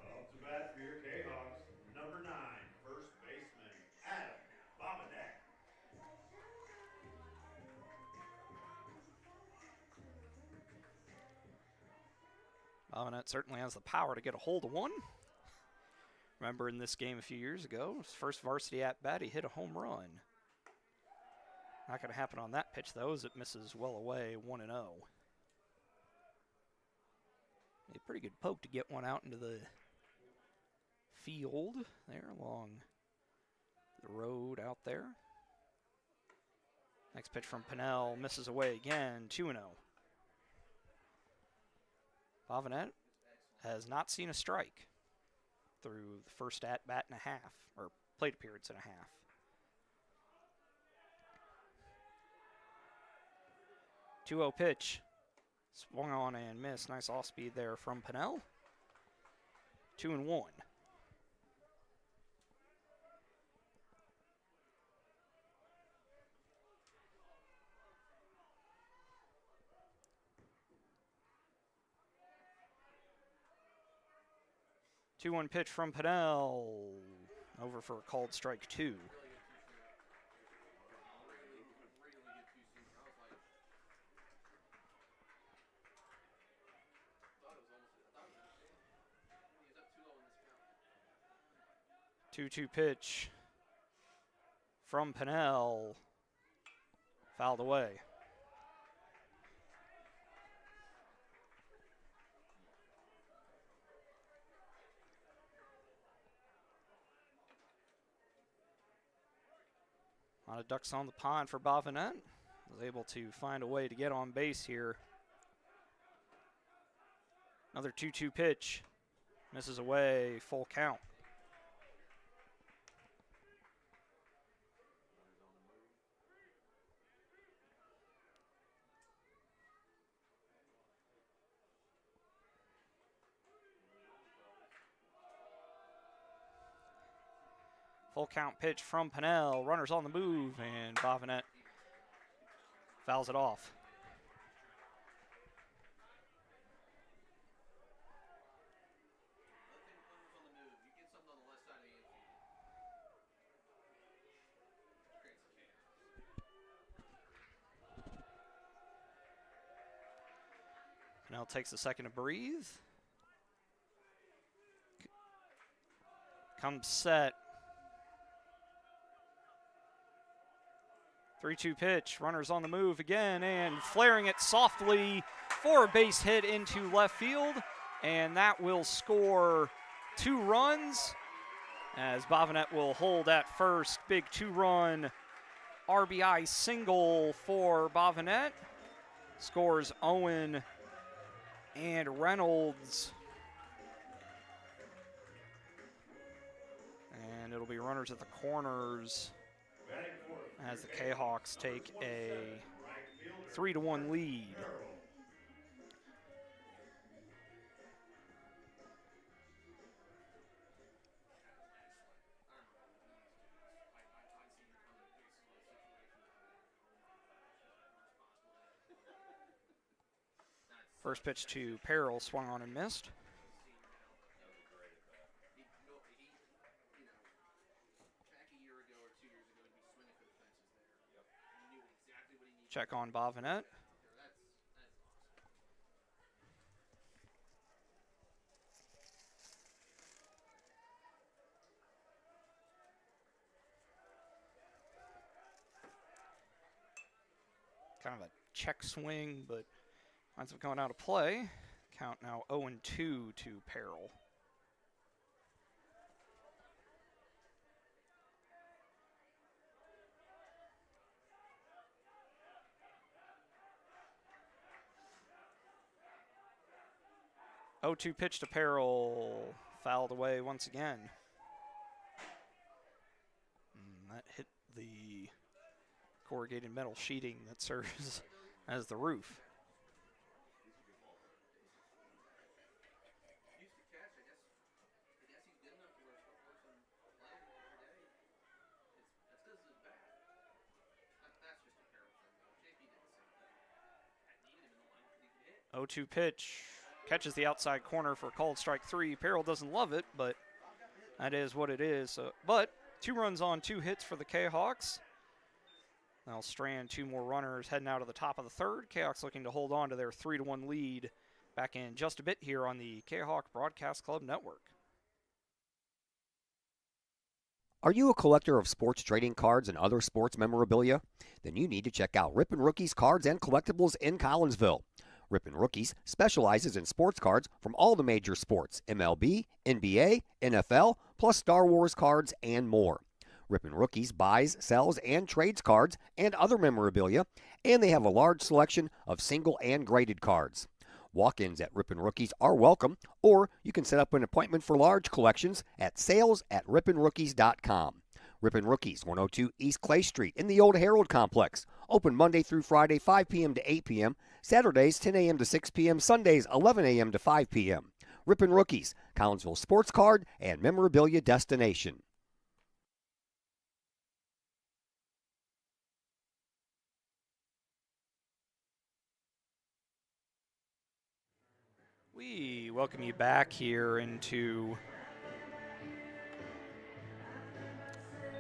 Up to bat for your Kahawks, number 9, first baseman, Adam Bobinet. Bovinet certainly has the power to get a hold of one. Remember in this game a few years ago, his first varsity at-bat, he hit a home run. Not going to happen on that pitch, though, as it misses well away, 1-0. A pretty good poke to get one out into the field there along the road out there. Next pitch from Pennell misses away again, 2-0. Bovinet has not seen a strike through the first at-bat and a half, or plate appearance and a half. Two-0 pitch. Swung on and missed. Nice off speed there from Pennell. 2-1. 2-1 pitch from Pinnell. Over for a called strike 2. Two pitch from Pinnell. Fouled away. A lot of ducks on the pond for Bovinet. Was able to find a way to get on base here. Another 2-2 pitch. Misses away, full count. Full count pitch from Pinnell. Runners on the move, and Bovinet fouls it off. Pinnell takes a second to breathe. Comes set. 3-2 pitch, runners on the move again, and flaring it softly for a base hit into left field, and that will score 2 runs as Bovinet will hold at first. Big 2-run RBI single for Bovinet. Scores Owen and Reynolds. And it'll be runners at the corners as the Kahawks take a 3-1 lead. First pitch to Peril, swung on and missed. Check on Bovinet. Kind of a check swing, but winds up going out of play. Count now 0-2 to Peril. Oh, 2 pitch to Peril, fouled away once again. That hit the corrugated metal sheeting that serves as the roof. Oh, 2 pitch. Catches the outside corner for a called strike 3. Peril doesn't love it, but that is what it is. But 2 runs on 2 hits for the Kahawks. They'll strand 2 more runners heading out of the top of the 3rd. Kahawks looking to hold on to their 3-1 lead back in just a bit here on the Kahawk Broadcast Club Network. Are you a collector of sports trading cards and other sports memorabilia? Then you need to check out Ripon Rookies Cards and Collectibles in Collinsville. Ripon Rookies specializes in sports cards from all the major sports, MLB, NBA, NFL, plus Star Wars cards and more. Ripon Rookies buys, sells, and trades cards and other memorabilia, and they have a large selection of single and graded cards. Walk-ins at Ripon Rookies are welcome, or you can set up an appointment for large collections at sales@riponrookies.com. Ripon Rookies, 102 East Clay Street in the Old Herald Complex. Open Monday through Friday, 5 p.m. to 8 p.m., Saturdays, 10 a.m. to 6 p.m., Sundays, 11 a.m. to 5 p.m. Ripon Rookies, Collinsville sports card and memorabilia destination. We welcome you back here into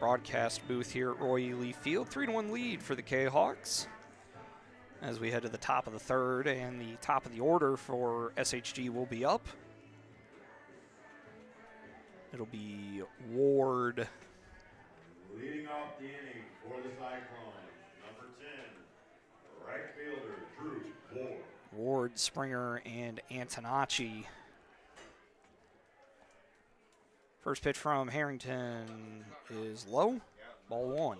broadcast booth here at Roy E. Lee Field. 3-1 lead for the Kahawks as we head to the top of the third, and the top of the order for SHG will be up. It'll be Ward, Leading off the inning for the Cyclones, number 10, right fielder Drew Ward, Springer, and Antonacci. First pitch from Harrington is low, ball one.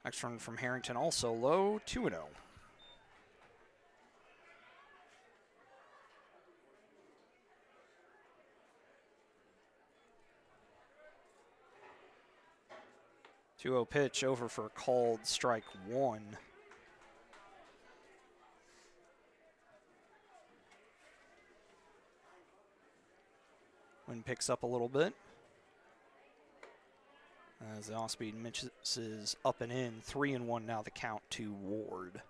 Next one from Harrington also low, 2-0. Two-0 pitch over for called strike one. Wind picks up a little bit as the off-speed misses up and in. 3-1 now the count to Ward.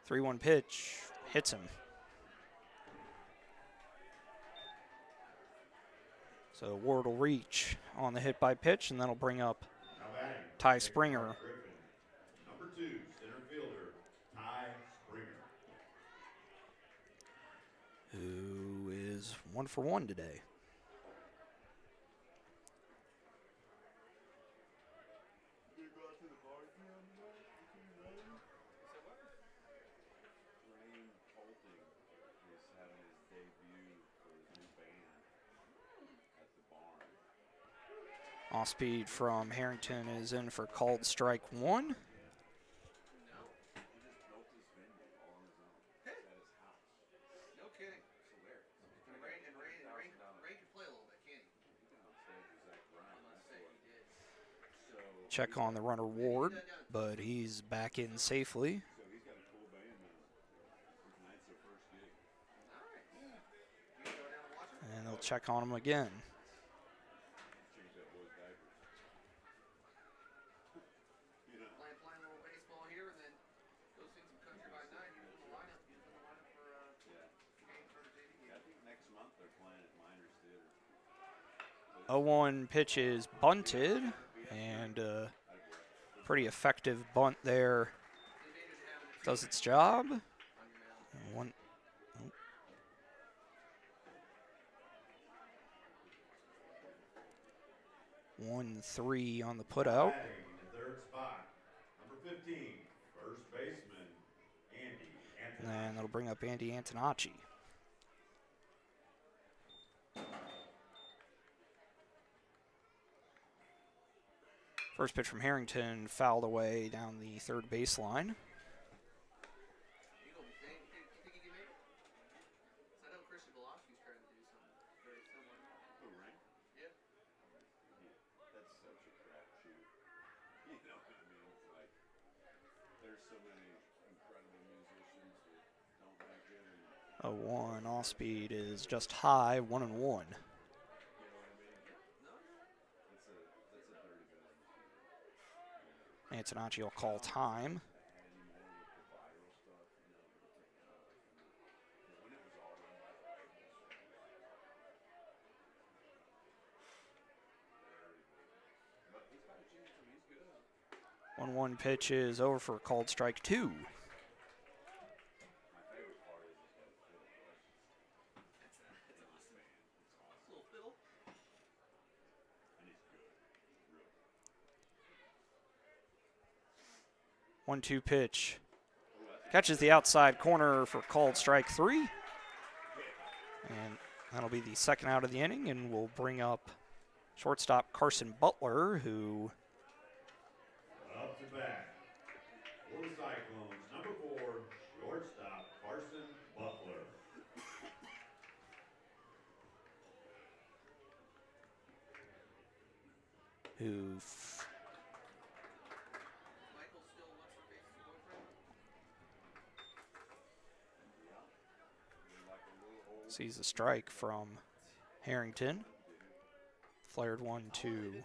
Three-one pitch hits him. So Ward will reach on the hit by pitch, and that'll bring up Ty Springer. number 2, center fielder Ty Springer. Who is 1 for 1 today. Off speed from Harrington is in for called strike one. Check on the runner Ward, but he's back in safely. And they'll check on him again. A 0-1 pitch is bunted, and pretty effective bunt there. Does its job. One. 1-3 on the putout. Third spot, number 15, first baseman Andy Antonacci. And that'll bring up Andy Antonacci. First pitch from Harrington fouled away down the third baseline. A 1 off speed is just high, 1-1. Antonacci will call time. One pitch is over for a called strike two. One-two pitch. Catches the outside corner for called strike three. And that'll be the second out of the inning, and we'll bring up shortstop Carson Butler, who Up to bat for the Cyclones, number 4, shortstop Carson Butler. sees a strike from Harrington. Flared 1-2.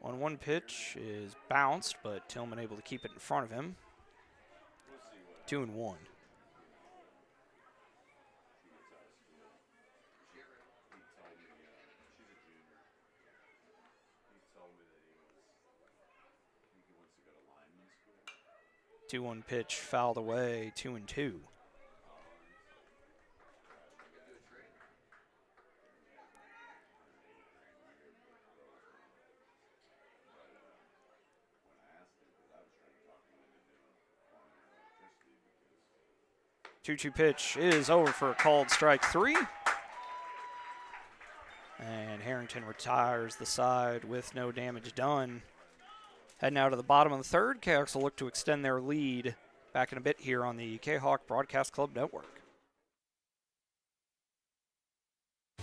1-1 pitch is bounced, but Tillman able to keep it in front of him. 2-1. Two 2-1 pitch fouled away. 2-2. Two pitch is over for a called strike 3. And Harrington retires the side with no damage done. Heading out of the bottom of the third, Cahoks will look to extend their lead back in a bit here on the Kahok Broadcast Club Network.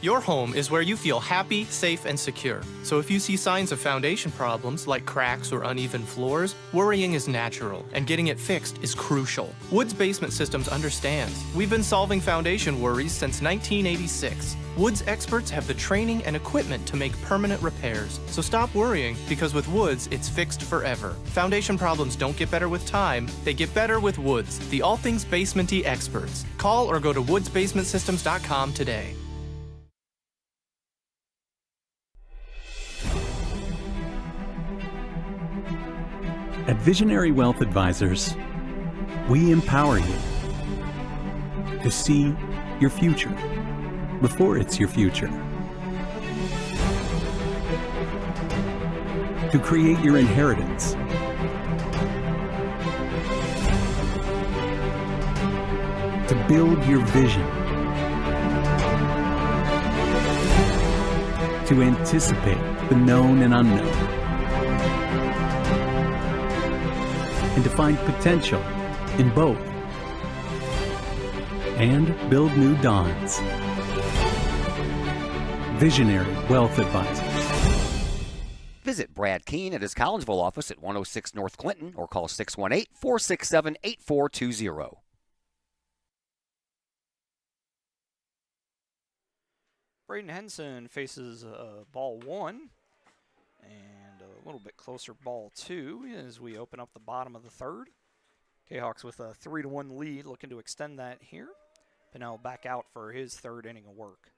Your home is where you feel happy, safe, and secure. So if you see signs of foundation problems like cracks or uneven floors, worrying is natural, and getting it fixed is crucial. Woods Basement Systems understands. We've been solving foundation worries since 1986. Woods experts have the training and equipment to make permanent repairs. So stop worrying, because with Woods, it's fixed forever. Foundation problems don't get better with time, they get better with Woods, the all things basement-y experts. Call or go to woodsbasementsystems.com today. At Visionary Wealth Advisors, we empower you to see your future before it's your future, to create your inheritance, to build your vision, to anticipate the known and unknown, and to find potential in both, and build new dawns. Visionary Wealth Advisors. Visit Brad Keene at his Collinsville office at 106 North Clinton or call 618-467-8420. Braden Henson faces ball 1 and a little bit closer ball 2 as we open up the bottom of the third. Kahawks with a 3-1 lead, looking to extend that here. Pinnell back out for his third inning of work.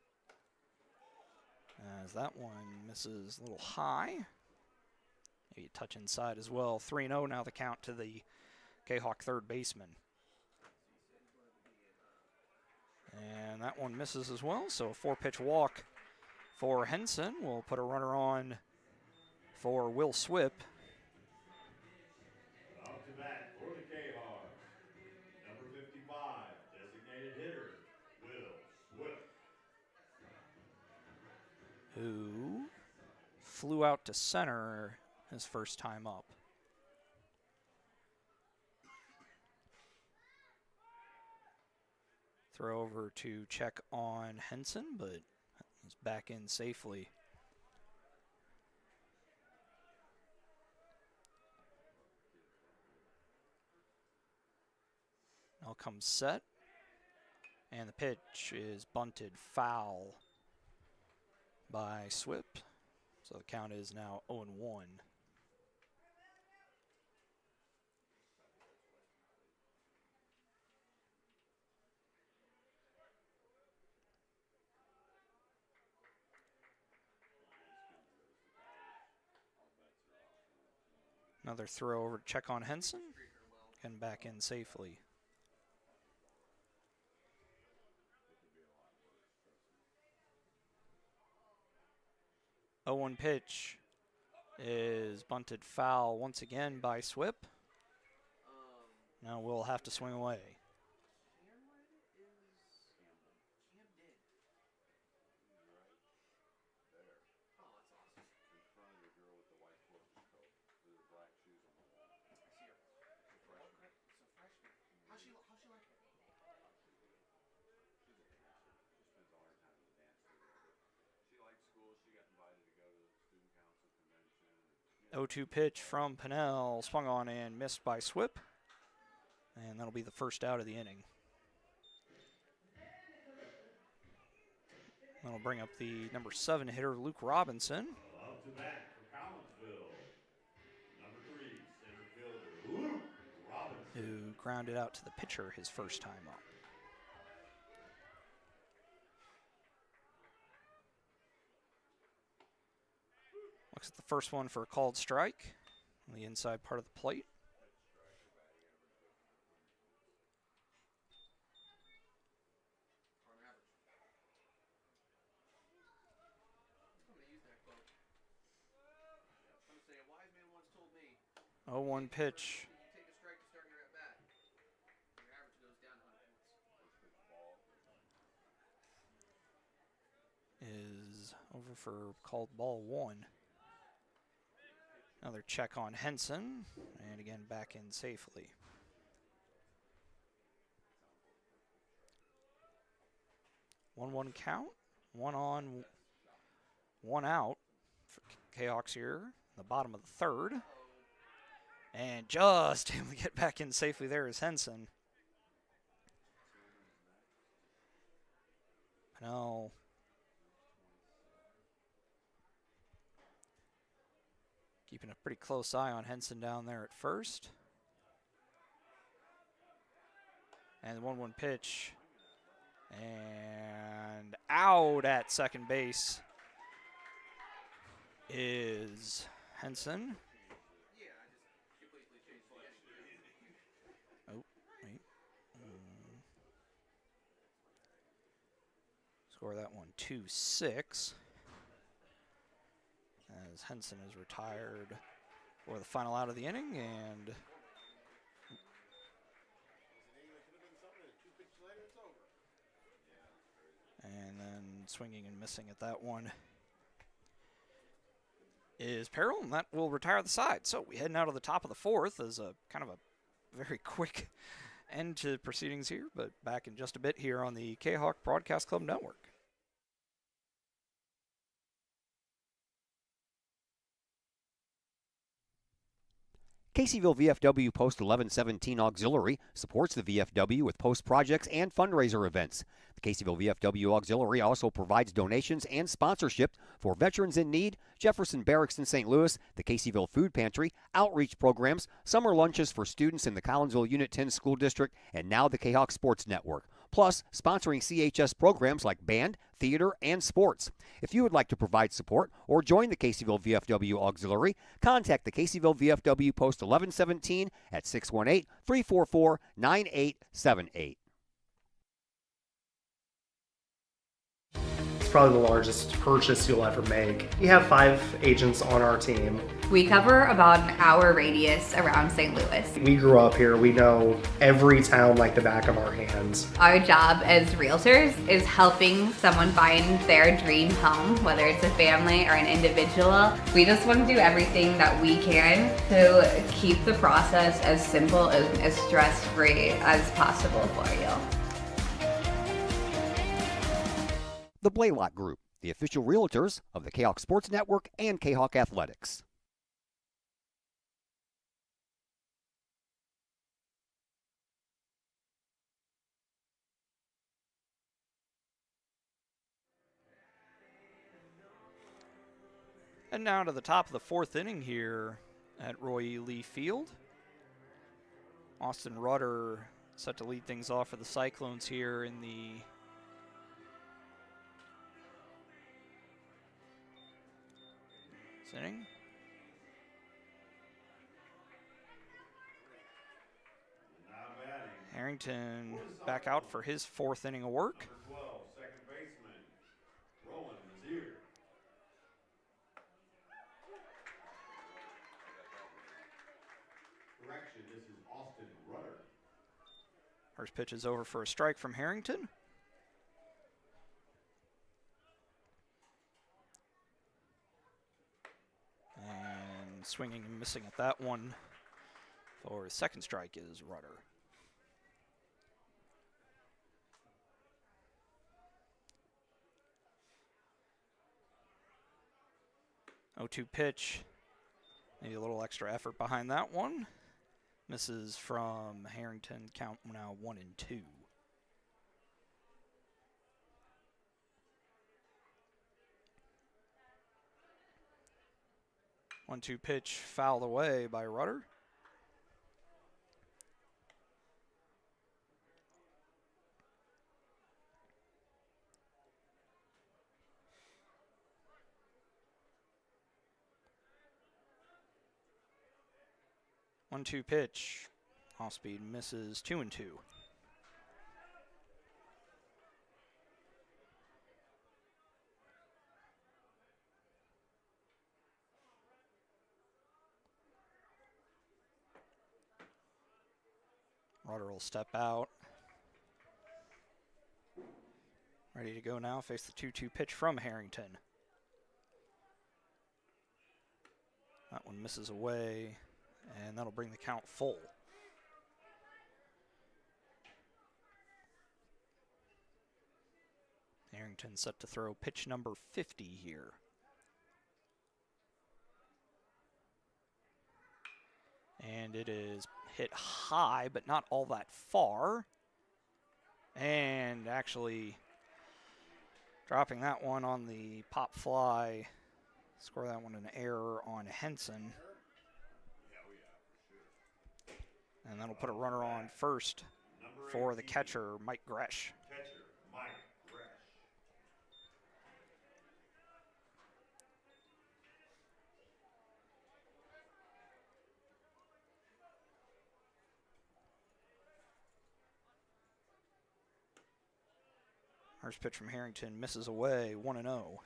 As that one misses a little high. Maybe a touch inside as well. 3-0 now the count to the Kahawk third baseman. And that one misses as well, so a 4-pitch walk for Henson. We'll put a runner on for Will Swip. Out to bat for the Kahawks, number 55, designated hitter, Will Swip. Who flew out to center his first time up. Throw over to check on Henson, but he's back in safely. Now comes set, and the pitch is bunted foul by Swip. So the count is now 0-1. Another throw over to check on Henson, and back in safely. The 0-1 pitch is bunted foul once again by Swip. Now we'll have to swing away. The 0-2 pitch from Pinnell, swung on and missed by Swip. And that'll be the first out of the inning. That'll bring up the number 7 hitter, Luke Robinson. Up to bat for Collinsville, grounded out to the pitcher his first time up. Looks at the first one for a called strike on the inside part of the plate. Oh, 1 pitch. Is over for called ball 1. Another check on Henson, and again back in safely. One count, 1 on, 1 out for Kahawks here, the bottom of the 3rd. And just able to get back in safely there is Henson. Now, keeping a pretty close eye on Henson down there at first. And the 1-1 pitch. And out at second base is Henson. Oh, wait. Score that one 2-6. As Henson is retired for the final out of the inning, and then swinging and missing at that one is Peril, and that will retire the side. So we heading out of the top of the 4th as a kind of a very quick end to proceedings here, but back in just a bit here on the Kahok Broadcast Club Network. Caseyville VFW Post 1117 Auxiliary supports the VFW with post projects and fundraiser events. The Caseyville VFW Auxiliary also provides donations and sponsorship for veterans in need, Jefferson Barracks in St. Louis, the Caseyville Food Pantry, outreach programs, summer lunches for students in the Collinsville Unit 10 School District, and now the Kahok Sports Network. Plus, sponsoring CHS programs like band, theater, and sports. If you would like to provide support or join the Caseyville VFW Auxiliary, contact the Caseyville VFW Post 1117 at 618-344-9878. It's probably the largest purchase you'll ever make. We have 5 agents on our team. We cover about an hour radius around St. Louis. We grew up here. We know every town like the back of our hands. Our job as realtors is helping someone find their dream home, whether it's a family or an individual. We just want to do everything that we can to keep the process as simple and as stress-free as possible for you. The Blaylock Group, the official realtors of the Kahok Sports Network and Kahok Athletics. And now to the top of the 4th inning here at Roy E. Lee Field. Austin Rudder set to lead things off for the Cyclones here in the inning. Harrington back out for his 4th inning of work. Number 12, second baseman, Rowan Lazier. Correction, this is Austin Rudder. First pitch is over for a strike from Harrington. And swinging and missing at that one for his second strike is Rudder. Oh-2 pitch. Maybe a little extra effort behind that one. Misses from Harrington. Count now 1-2. 1-2 pitch fouled away by Rudder. 1-2 pitch. Off speed misses 2-2. Rudder will step out. Ready to go now. Face the 2-2 pitch from Harrington. That one misses away, and that'll bring the count full. Harrington set to throw pitch number 50 here. And it is hit high, but not all that far. And actually dropping that one on the pop fly. Score that one an error on Henson. And that'll put a runner on first for the catcher, Mike Gresh. Catcher, Mike Gresh. First pitch from Harrington misses away, 1-0.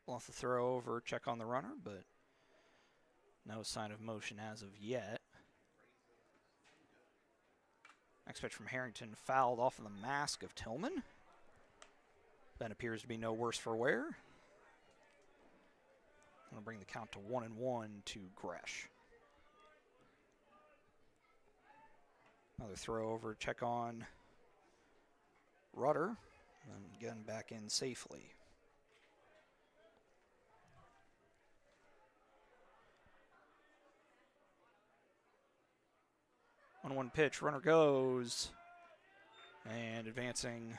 Off the throw over, check on the runner, but no sign of motion as of yet. Next pitch from Harrington fouled off of the mask of Tillman. That appears to be no worse for wear. Going to bring the count to 1-1 to Gresh. Another throw over, check on Rudder, and getting back in safely. One pitch, runner goes, and advancing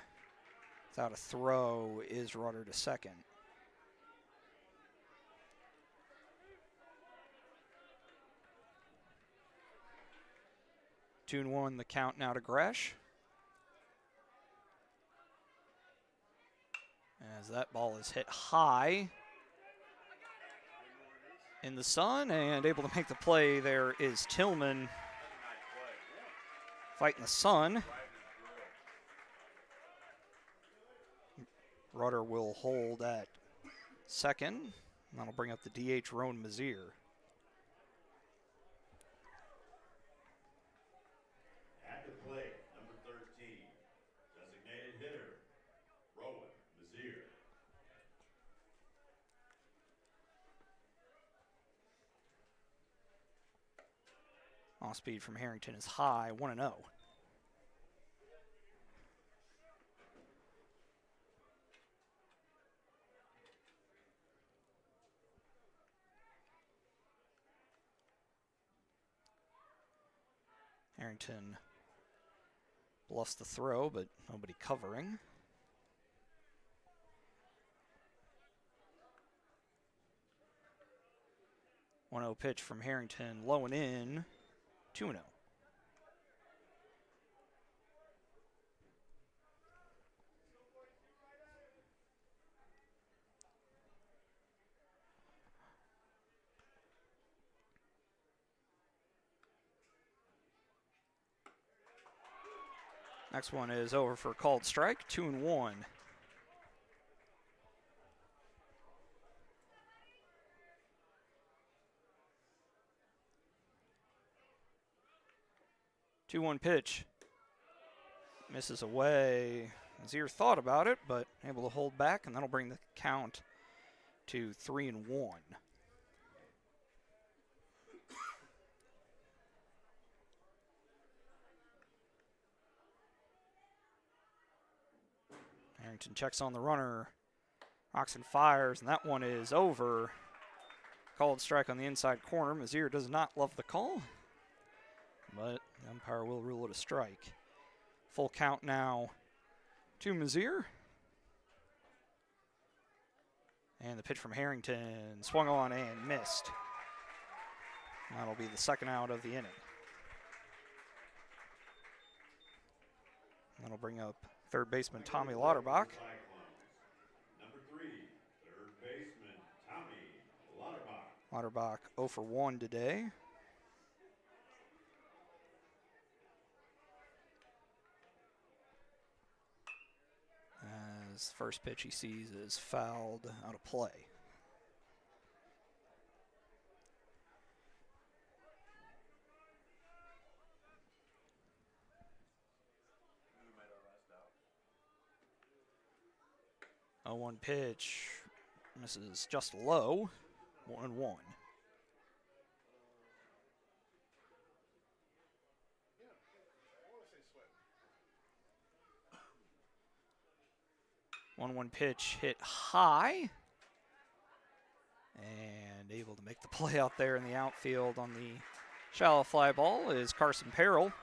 without a throw is Rudder to second. Two and one, the count now to Gresh. As that ball is hit high in the sun, and able to make the play there is Tillman. Fighting the sun. Rudder will hold at second. That'll bring up the DH, Roan Mazier. At the plate, number 13, designated hitter, Rowan Mazier. Off speed from Harrington is high, 1-0. Harrington bluffs the throw, but nobody covering. One 0 pitch from Harrington, low and in, 2-0. Next one is over for a called strike, 2-1. Two-one pitch. Misses away. Mazier thought about it, but able to hold back, and that'll bring the count to 3-1. Harrington checks on the runner. Oxen fires, and that one is over. Called strike on the inside corner. Mazier does not love the call, but the umpire will rule it a strike. Full count now to Mazier. And the pitch from Harrington swung on and missed. That'll be the second out of the inning. That'll bring up third baseman Tommy Lauterbach. Number 3, third baseman Tommy Lauterbach. Lauterbach 0 for 1 today. As first pitch he sees is fouled out of play. A 1 pitch misses just low. 1-1. One pitch hit high, and able to make the play out there in the outfield on the shallow fly ball is Carson Perrell.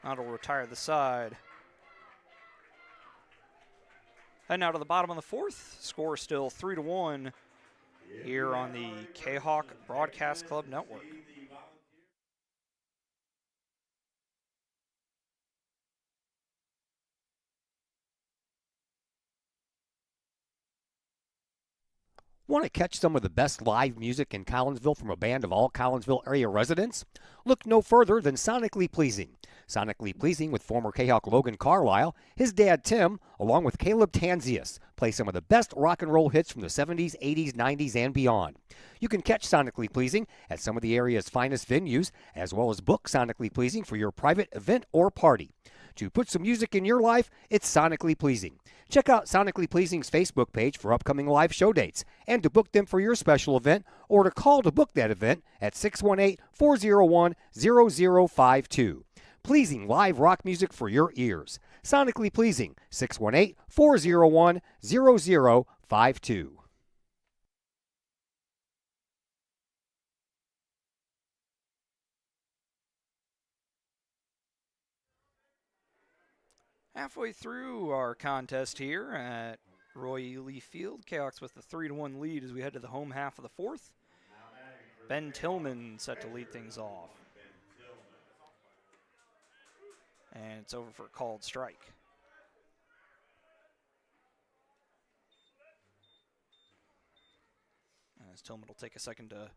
That'll retire the side. Heading out to the bottom of the fourth, score still 3-1 here on the Kahok Broadcast Club Network. Want to catch some of the best live music in Collinsville from a band of all Collinsville area residents? Look no further than Sonically Pleasing. Sonically Pleasing with former Kahok Logan Carlisle, his dad Tim, along with Caleb Tanzius, play some of the best rock and roll hits from the 70s, 80s, 90s, and beyond. You can catch Sonically Pleasing at some of the area's finest venues, as well as book Sonically Pleasing for your private event or party. To put some music in your life, it's Sonically Pleasing. Check out Sonically Pleasing's Facebook page for upcoming live show dates and to book them for your special event or to call to book that event at 618-401-0052. Pleasing live rock music for your ears. Sonically Pleasing, 618-401-0052. Halfway through our contest here at Roy E. Lee Field, Cahoks with the 3-1 lead as we head to the home half of the fourth. Ben Tillman set to lead things off. And it's over for a called strike. As Tillman will take a second to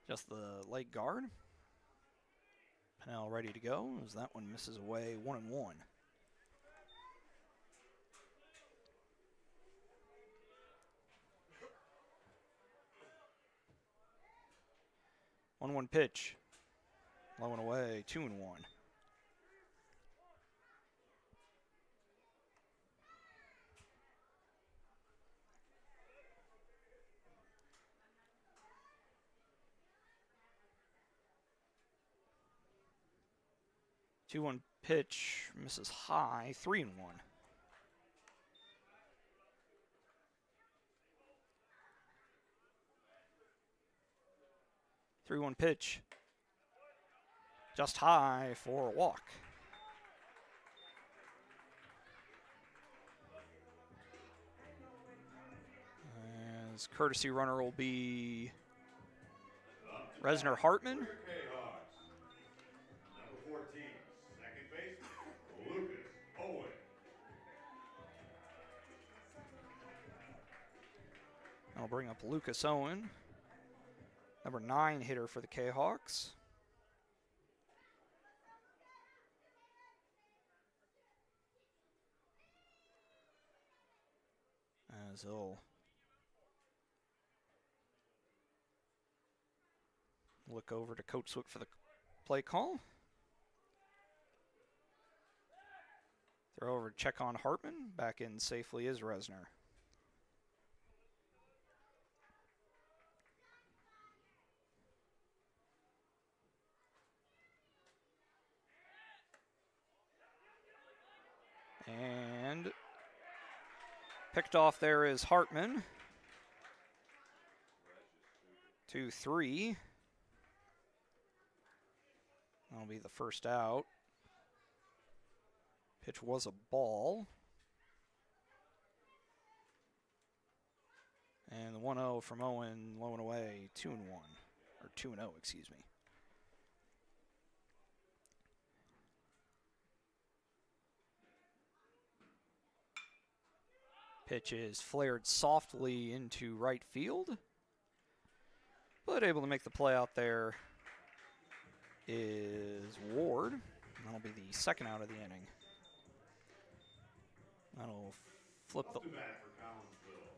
adjust the leg guard. Pennell ready to go as that one misses away 1-1. 1-1 pitch. Low and away, 2-1. Two-one pitch misses high, 3-1. 3-1 pitch. Just high for a walk. As courtesy runner will be Resner Hartman. Number 14, second baseman, Lucas Owen. I'll bring up Lucas Owen, number 9 hitter for the Kahawks. As he'll look over to Coach Swick for the play call. Throw over to check on Hartman. Back in safely is Resner. And picked off there is Hartman. 2-3. That'll be the first out. Pitch was a ball. And the 1-0 from Owen, low and away, 2-1. Or 2-0, excuse me. Pitch is flared softly into right field, but able to make the play out there is Ward. That'll be the second out of the inning. That'll flip the... Off to bat for Collinsville.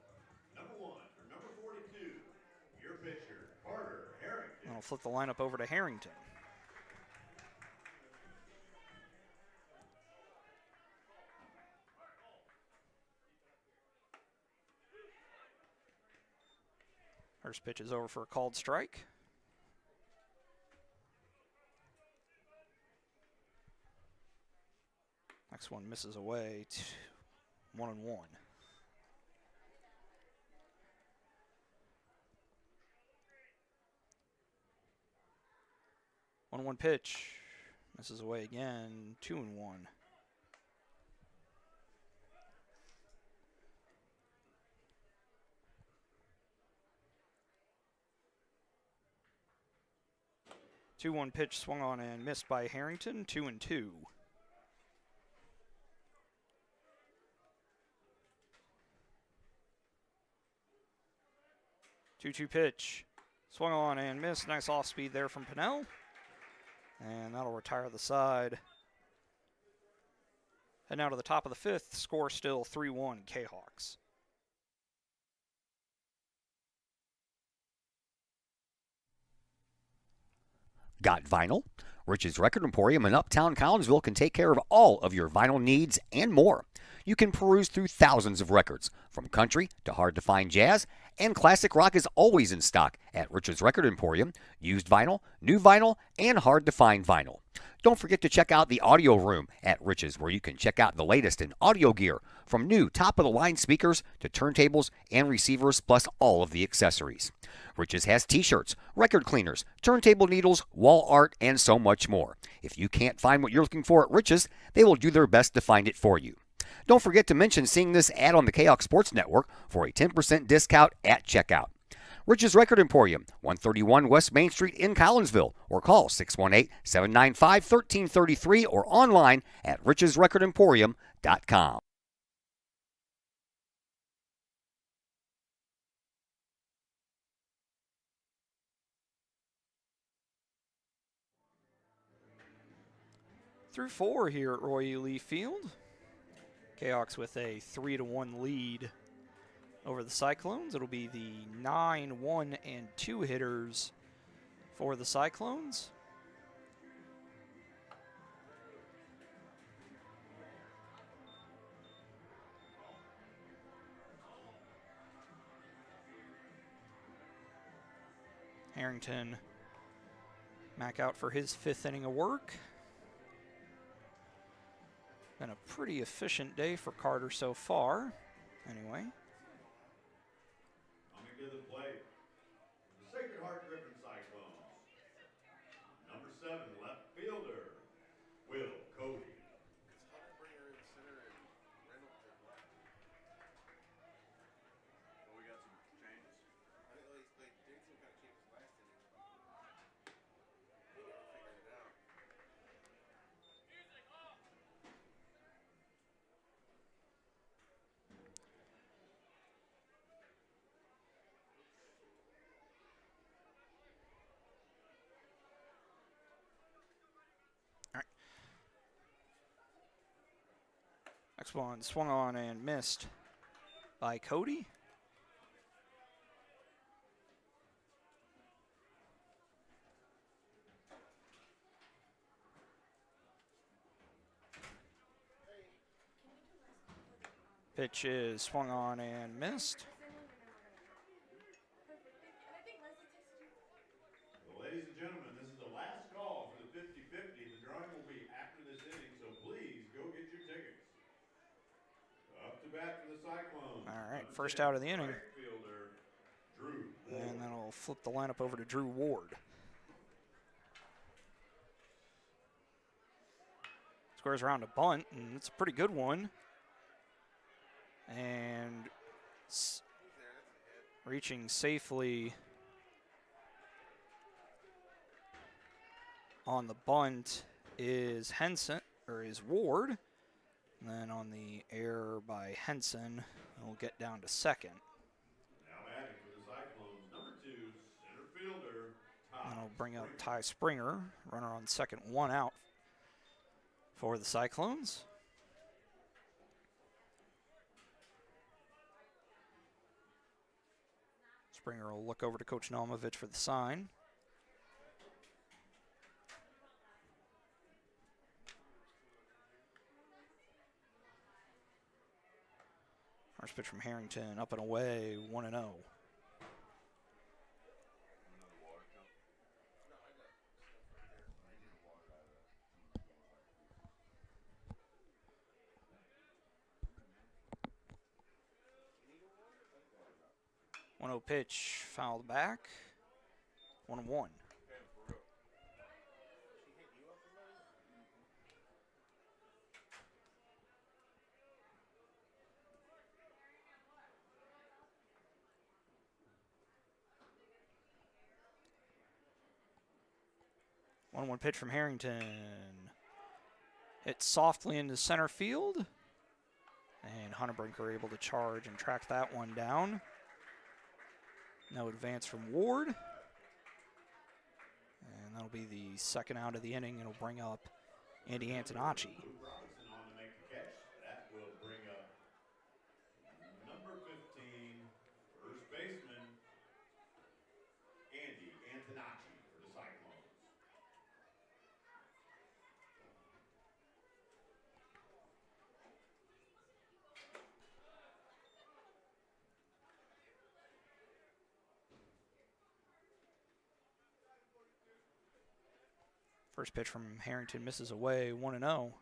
Number 1 or number 42, your pitcher, Carter Harrington. That'll flip the lineup over to Harrington. First pitch is over for a called strike. Next one misses away. 1-1. 1-1 pitch. Misses away again. 2-1. Two-one pitch swung on and missed by Harrington. 2-2. 2-2 pitch. Swung on and missed. Nice off speed there from Pinnell. And that'll retire the side. And now to the top of the fifth. Score still 3-1 Kahawks. Got vinyl? Rich's Record Emporium in Uptown Collinsville can take care of all of your vinyl needs and more. You can peruse through thousands of records, from country to hard-to-find jazz, and classic rock is always in stock at Rich's Record Emporium. Used vinyl, new vinyl, and hard-to-find vinyl. Don't forget to check out the audio room at Rich's, where you can check out the latest in audio gear, from new top-of-the-line speakers to turntables and receivers, plus all of the accessories. Rich's has t-shirts, record cleaners, turntable needles, wall art, and so much more. If you can't find what you're looking for at Rich's, they will do their best to find it for you. Don't forget to mention seeing this ad on the Kahok Sports Network for a 10% discount at checkout. Rich's Record Emporium, 131 West Main Street in Collinsville, or call 618-795-1333 or online at richesrecordemporium.com. Through 4 here at Roy E. Lee Field. Kahawks with a 3-1 lead over the Cyclones. It'll be the 9, 1, and 2 hitters for the Cyclones. Harrington back out for his 5th inning of work. Been a pretty efficient day for Carter so far. Anyway. Coming to the plate, the Sacred Heart-Griffin Cyclones. Number 7, left fielder, Will Cody. We got some changes. I think they did some kind of changes last inning. We got to figure it out. Next one swung on and missed by Cody. Pitch is swung on and missed. Well, ladies and gentlemen, this is the last call for the 50-50. The drawing will be after this inning, so please go get your tickets. Up to bat for the Cyclones. All right, first out of the inning. Right fielder, Drew Ward. And that'll flip the lineup over to Drew Ward. Squares around a bunt, and it's a pretty good one. And reaching safely on the bunt is Henson, or is Ward. And then on the error by Henson, we'll get down to second. Now batting for the Cyclones, number 2, center fielder, And Ty I'll bring up Springer. Ty Springer, runner on second, 1 out for the Cyclones. Springer will look over to Coach Naumovich for the sign. First pitch from Harrington, up and away, 1-0. One 0 pitch, fouled back. 1-1. One pitch from Harrington. Hit softly into center field. And Hunnebrinker able to charge and track that one down. No advance from Ward. And that'll be the second out of the inning. It'll bring up Andy Antonacci. Robinson on to make the catch. That will bring up number 15, first baseman, Andy Antonacci for the Cyclones. First pitch from Harrington misses away, 1-0.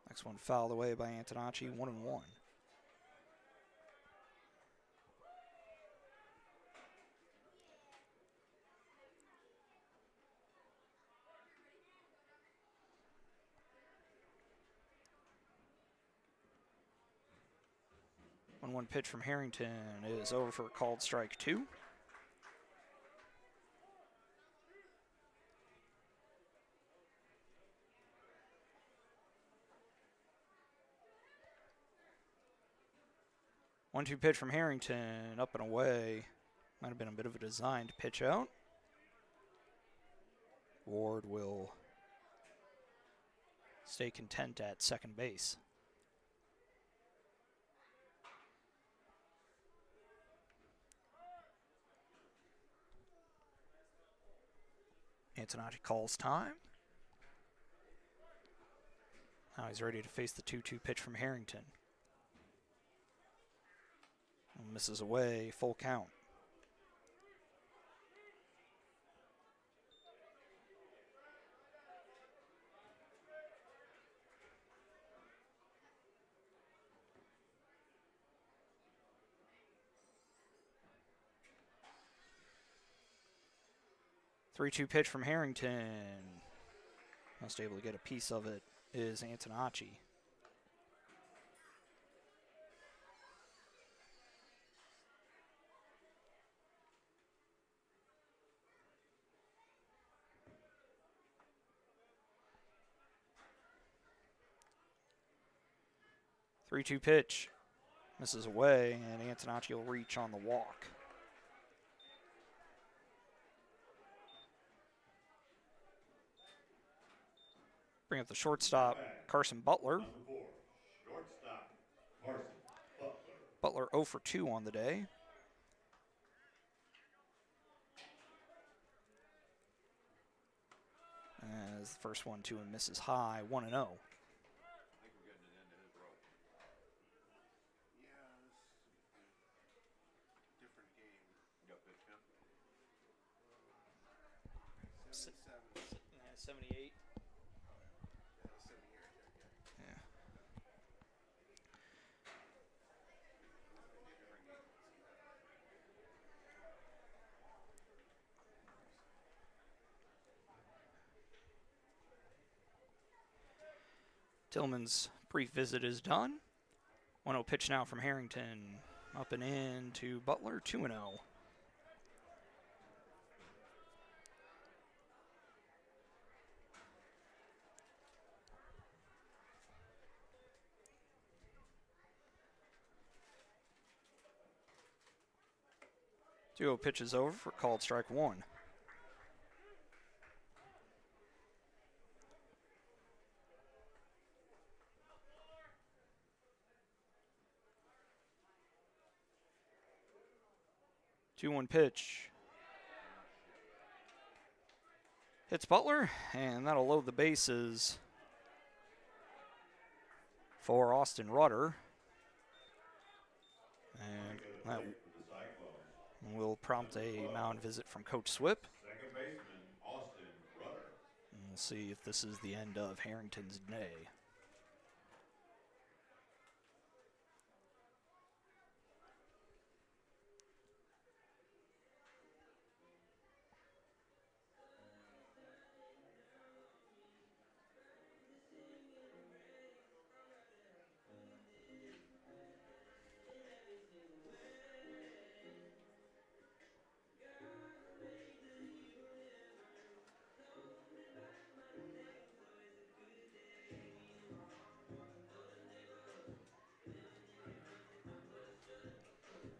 Next one fouled away by Antonacci, 1-1. One pitch from Harrington is over for a called strike 2. One-two pitch from Harrington, up and away. Might have been a bit of a designed pitch out. Ward will stay content at second base. Antonacci calls time. Now he's ready to face the 2-2 pitch from Harrington. Misses away, full count. Three-two pitch from Harrington. Most able to get a piece of it is Antonacci. Three-two pitch. Misses away, and Antonacci will reach on the walk. Bring up the shortstop, Carson Butler. Number 4, shortstop, Carson Butler. Butler 0 for 2 on the day. As the first one to him misses high, 1-0. I think we're getting it into his role. Yeah, different game. You got pitch count? 77. 78. Yeah, 70 right there. Yeah. Yeah. Different game. Tillman's brief visit is done. 1-0 pitch now from Harrington. Up and in to Butler, 2-0. 2-0 pitch is over for called strike one. Two-one pitch. Hits Butler, and that'll load the bases for Austin Rutter. And that will prompt a mound visit from Coach Swip. Second baseman, Austin Rutter. And we'll see if this is the end of Harrington's day.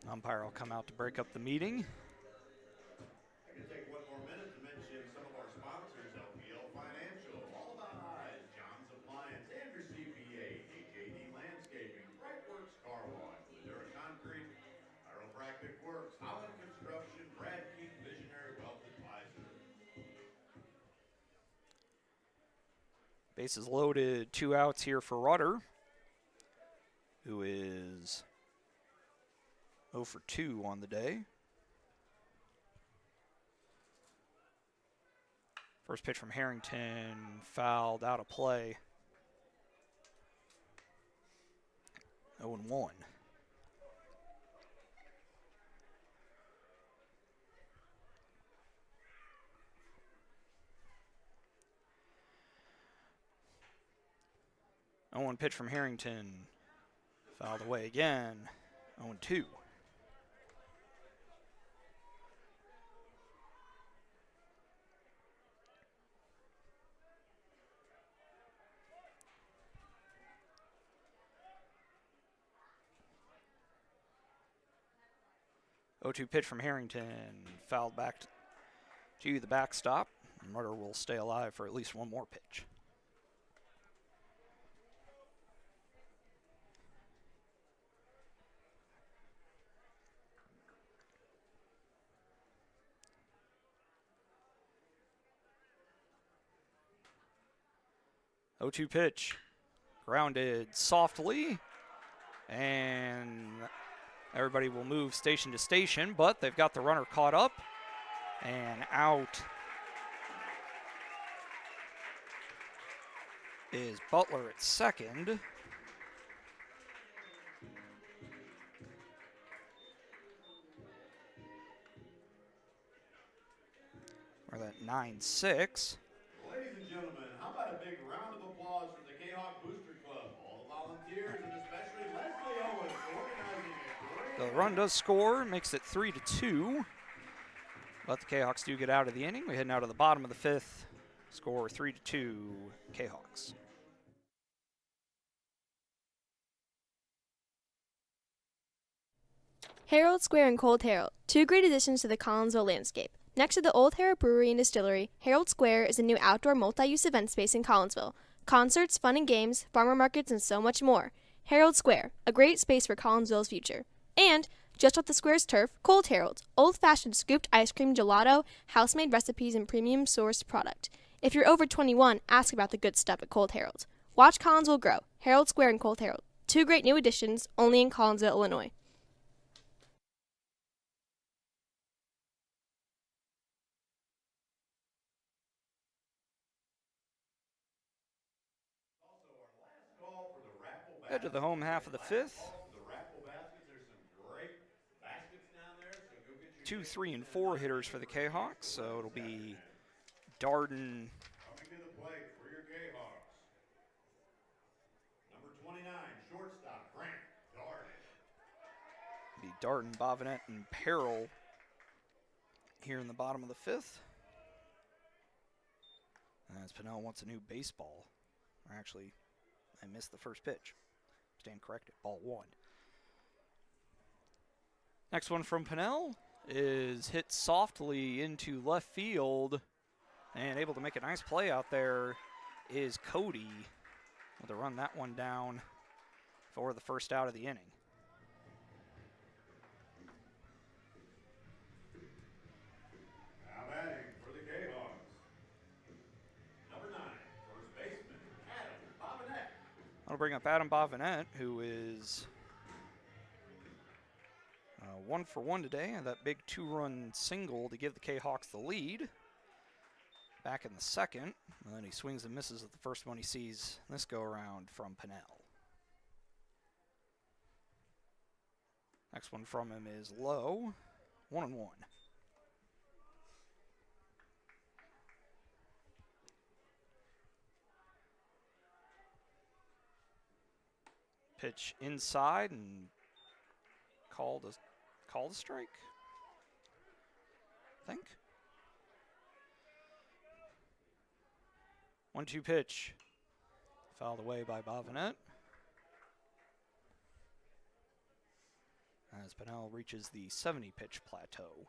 Umpire will come out to break up the meeting. I can take one more minute to mention some of our sponsors: LPL Financial, All About Eyes, John's Appliance, and your CPA, AJD Landscaping, Brightworks Car Wash, Ladera Concrete, Chiropractic Works, Holland Construction, Brad King, Visionary Wealth Advisor. Bases loaded, 2 outs here for Rutter, who is 0 for 2 on the day. First pitch from Harrington, fouled out of play. 0-1. One pitch from Harrington, fouled away again. 0-2. Pitch from Harrington, fouled back to the backstop. Rutter will stay alive for at least one more pitch. Pitch, grounded softly, and everybody will move station to station, but they've got the runner caught up and out is Butler at second. We're at 9-6. Ladies and gentlemen, how about a big round of applause for the Kahok Booster Club, all the volunteers, and especially Leslie Owens for organizing a great The run does score, makes it 3-2. But the Kahawks do get out of the inning. We're heading out of the bottom of the fifth. Score 3-2 Kahawks. Herald Square and Cold Herald, two great additions to the Collinsville landscape. Next to the Old Herald Brewery and Distillery, Herald Square is a new outdoor multi-use event space in Collinsville. Concerts, fun and games, farmer markets, and so much more. Herald Square, a great space for Collinsville's future. And, just off the square's turf, Cold Herald, old-fashioned scooped ice cream gelato, house-made recipes, and premium-sourced product. If you're over 21, ask about the good stuff at Cold Herald. Watch Collinsville grow. Herald Square and Cold Herald, two great new additions, only in Collinsville, Illinois. Head to the home half of the fifth. 2, 3, and 4 hitters for the Kahawks, so it'll be Darden. Coming to the plate for your Kahawks. Number 29, shortstop, Grant Darden. Be Darden, Bovinet, and Peril here in the bottom of the fifth. As Pinnell wants a new baseball. Or actually, I missed the first pitch. Stand corrected, ball one. Next one from Pinnell is hit softly into left field, and able to make a nice play out there is Cody. To run that one down for the first out of the inning. Now batting for the Kahawks. Number 9, first baseman, Adam Bobinet. I'll bring up Adam Bobinet, who is 1 for 1 today, and that big 2-run single to give the Kahawks the lead. Back in the second, and then he swings and misses at the first one he sees this go around from Pennell. Next one from him is low, 1-1. Pitch inside and called a strike, I think. 1-2 pitch. Fouled away by Bobinet. As Pennell reaches the 70-pitch plateau.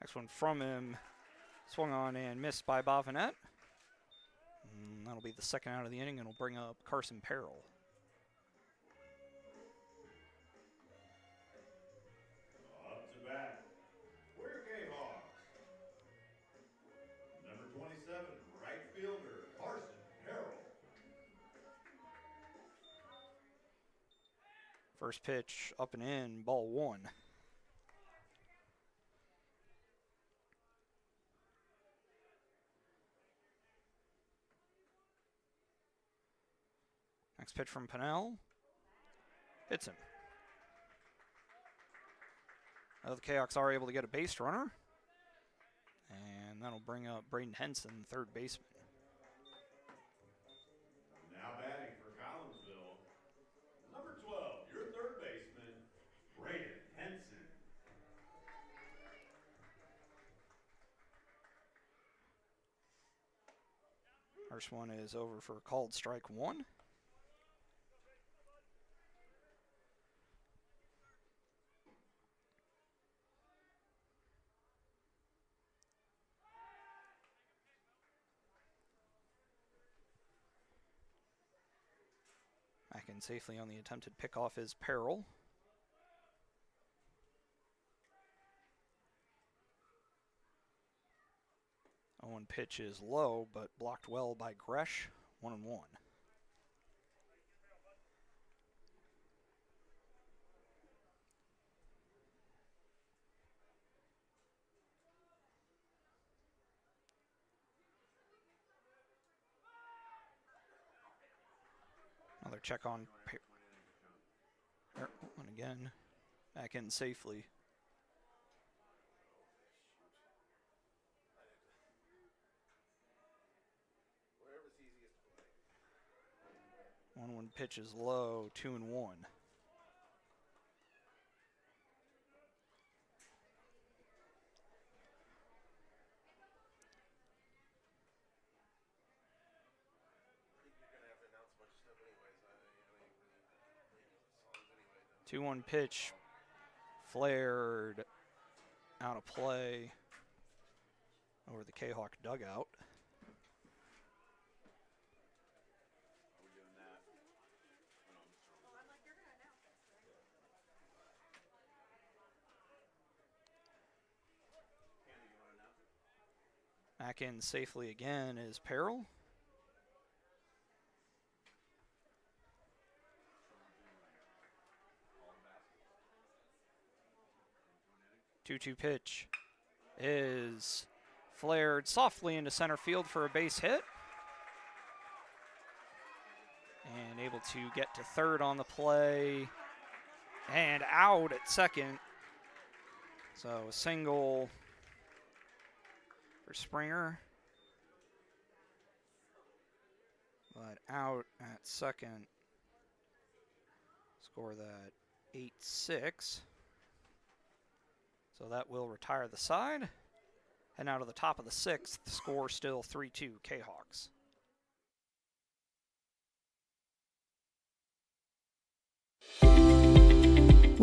Next one from him, swung on and missed by Bobinet. And that'll be the second out of the inning, and will bring up Carson Perrell. Up to bat, for your Kahawks. Number 27, right fielder, Carson Perrell. First pitch up and in, ball 1. Next pitch from Pennell. Hits him. Now the Kahawks are able to get a base runner. And that'll bring up Braden Henson, third baseman. Now batting for Collinsville, number 12, your third baseman, Braden Henson. First one is over for a called strike 1. Back in safely on the attempted pickoff is Perrell. One pitch is low, but blocked well by Gresh. 1-1. Another check on and again, back in safely. Wherever's easiest to play. 1-1 pitch is low, 2-1. I think you're gonna have to announce a bunch of stuff anyways. 2-1 pitch, flared out of play over the Kahawk dugout. Are we doing that? Back in safely again is Perrell. Two-two pitch is flared softly into center field for a base hit. And able to get to third on the play. And out at second. So a single for Springer. But out at second. Score that 8-6. So that will retire the side. And now to the top of the 6th, score still 3-2 Kahawks.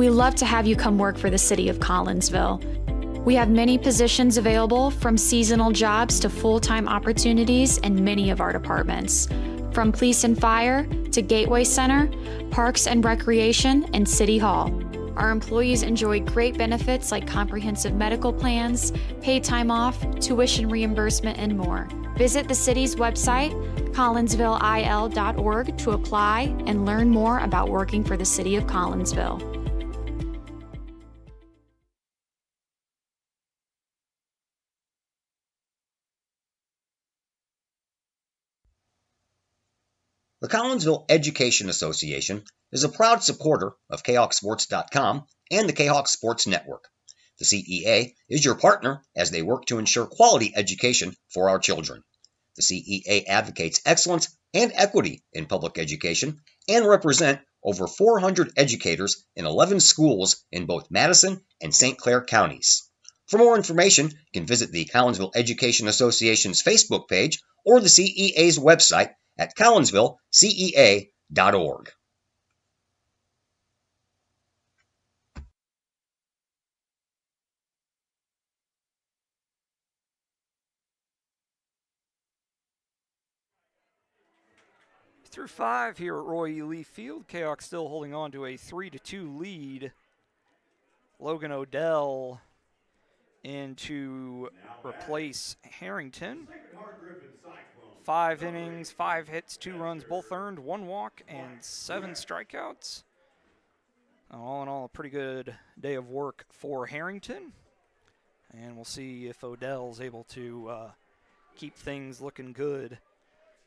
We love to have you come work for the City of Collinsville. We have many positions available, from seasonal jobs to full-time opportunities in many of our departments. From police and fire to Gateway Center, Parks and Recreation, and City Hall. Our employees enjoy great benefits like comprehensive medical plans, paid time off, tuition reimbursement, and more. Visit the city's website, collinsvilleil.org, to apply and learn more about working for the City of Collinsville. The Collinsville Education Association is a proud supporter of KahokSports.com and the Kahok Sports Network. The CEA is your partner as they work to ensure quality education for our children. The CEA advocates excellence and equity in public education and represent over 400 educators in 11 schools in both Madison and St. Clair counties. For more information, you can visit the Collinsville Education Association's Facebook page or the CEA's website at collinsvillecea.org. Through 5 here at Roy E. Lee Field. Kahok still holding on to a 3-2 lead. Logan Odell in to replace Harrington. 5 innings, 5 hits, 2 runs, both earned, 1 walk, and 7 strikeouts. All in all, a pretty good day of work for Harrington. And we'll see if Odell's able to keep things looking good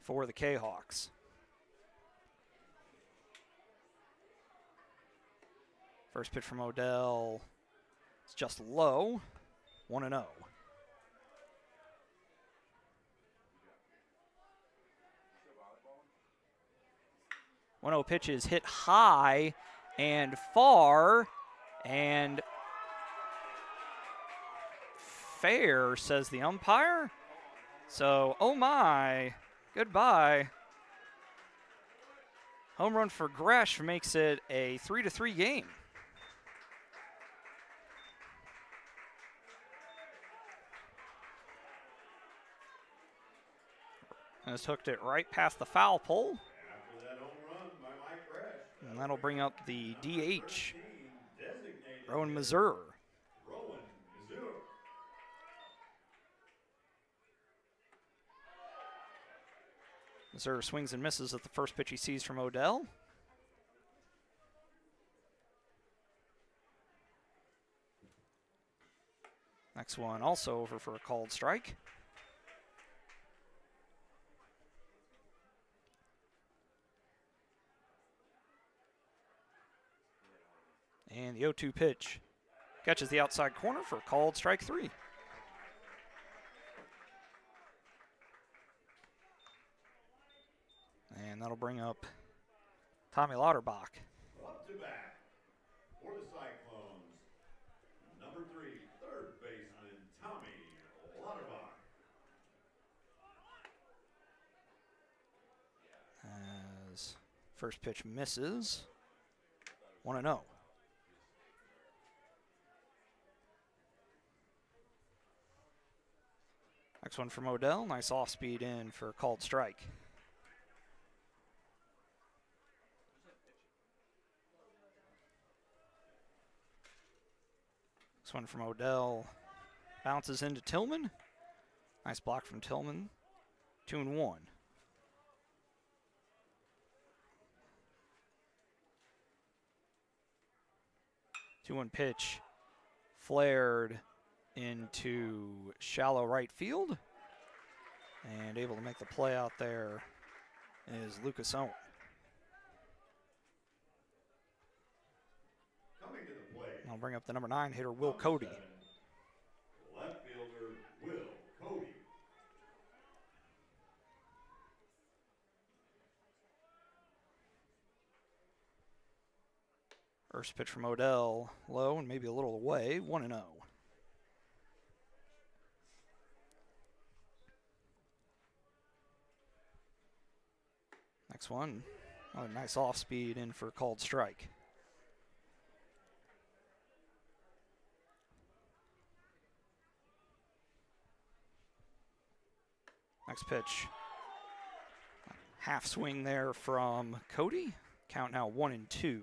for the Kahawks. First pitch from Odell. It's just low. 1-0. 1-0 pitch is hit high and far, and fair, says the umpire. So, oh my, goodbye. Home run for Gresh makes it a 3-3 game. And has hooked it right past the foul pole. And that'll bring up the DH, Rowan Mazur. Mazur swings and misses at the first pitch he sees from Odell. Next one also over for a called strike. And the 0-2 pitch catches the outside corner for a called strike 3. And that'll bring up Tommy Lauterbach. Up to bat for the Cyclones, number 3, third baseman Tommy Lauterbach. As first pitch misses. 1-0. Next one from Odell. Nice off speed in for a called strike. This one from Odell bounces into Tillman. Nice block from Tillman. 2-1. Two-one pitch flared into shallow right field. And able to make the play out there is Lucas Owen. Coming to the plate. I'll bring up the number 9 hitter, Will Cody. Left fielder Will Cody. First pitch from Odell, low and maybe a little away, 1-0. Next one, oh, nice off speed in for a called strike. Next pitch. Half swing there from Cody. Count now 1-2.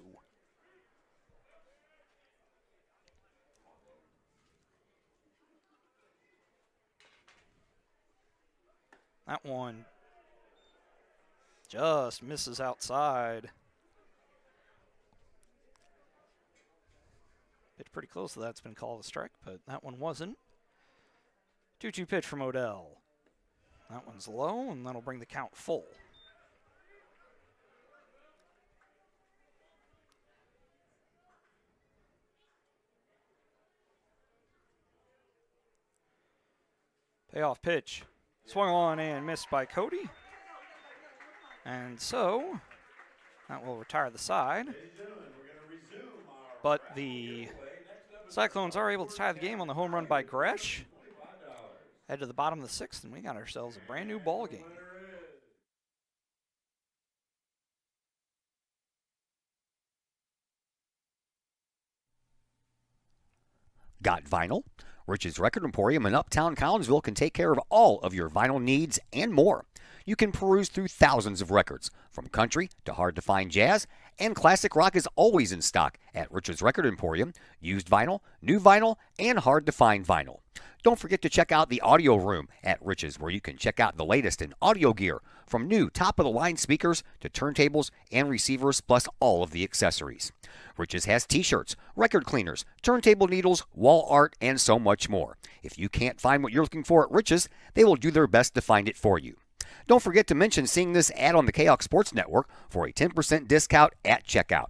That one just misses outside. It's pretty close to that's been called a strike, but that one wasn't. 2-2 pitch from Odell. That one's low, and that'll bring the count full. Payoff pitch. Swung on and missed by Cody. And so, that will retire the side. But the Cyclones are able to tie the game on the home run by Gresh. Head to the bottom of the sixth, and we got ourselves a brand new ball game. Got vinyl? Rich's Record Emporium in Uptown Collinsville can take care of all of your vinyl needs and more. You can peruse through thousands of records, from country to hard-to-find jazz, and classic rock is always in stock at Rich's Record Emporium. Used vinyl, new vinyl, and hard-to-find vinyl. Don't forget to check out the audio room at Rich's, where you can check out the latest in audio gear, from new top-of-the-line speakers to turntables and receivers, plus all of the accessories. Rich's has t-shirts, record cleaners, turntable needles, wall art, and so much more. If you can't find what you're looking for at Rich's, they will do their best to find it for you. Don't forget to mention seeing this ad on the Kahok Sports Network for a 10% discount at checkout.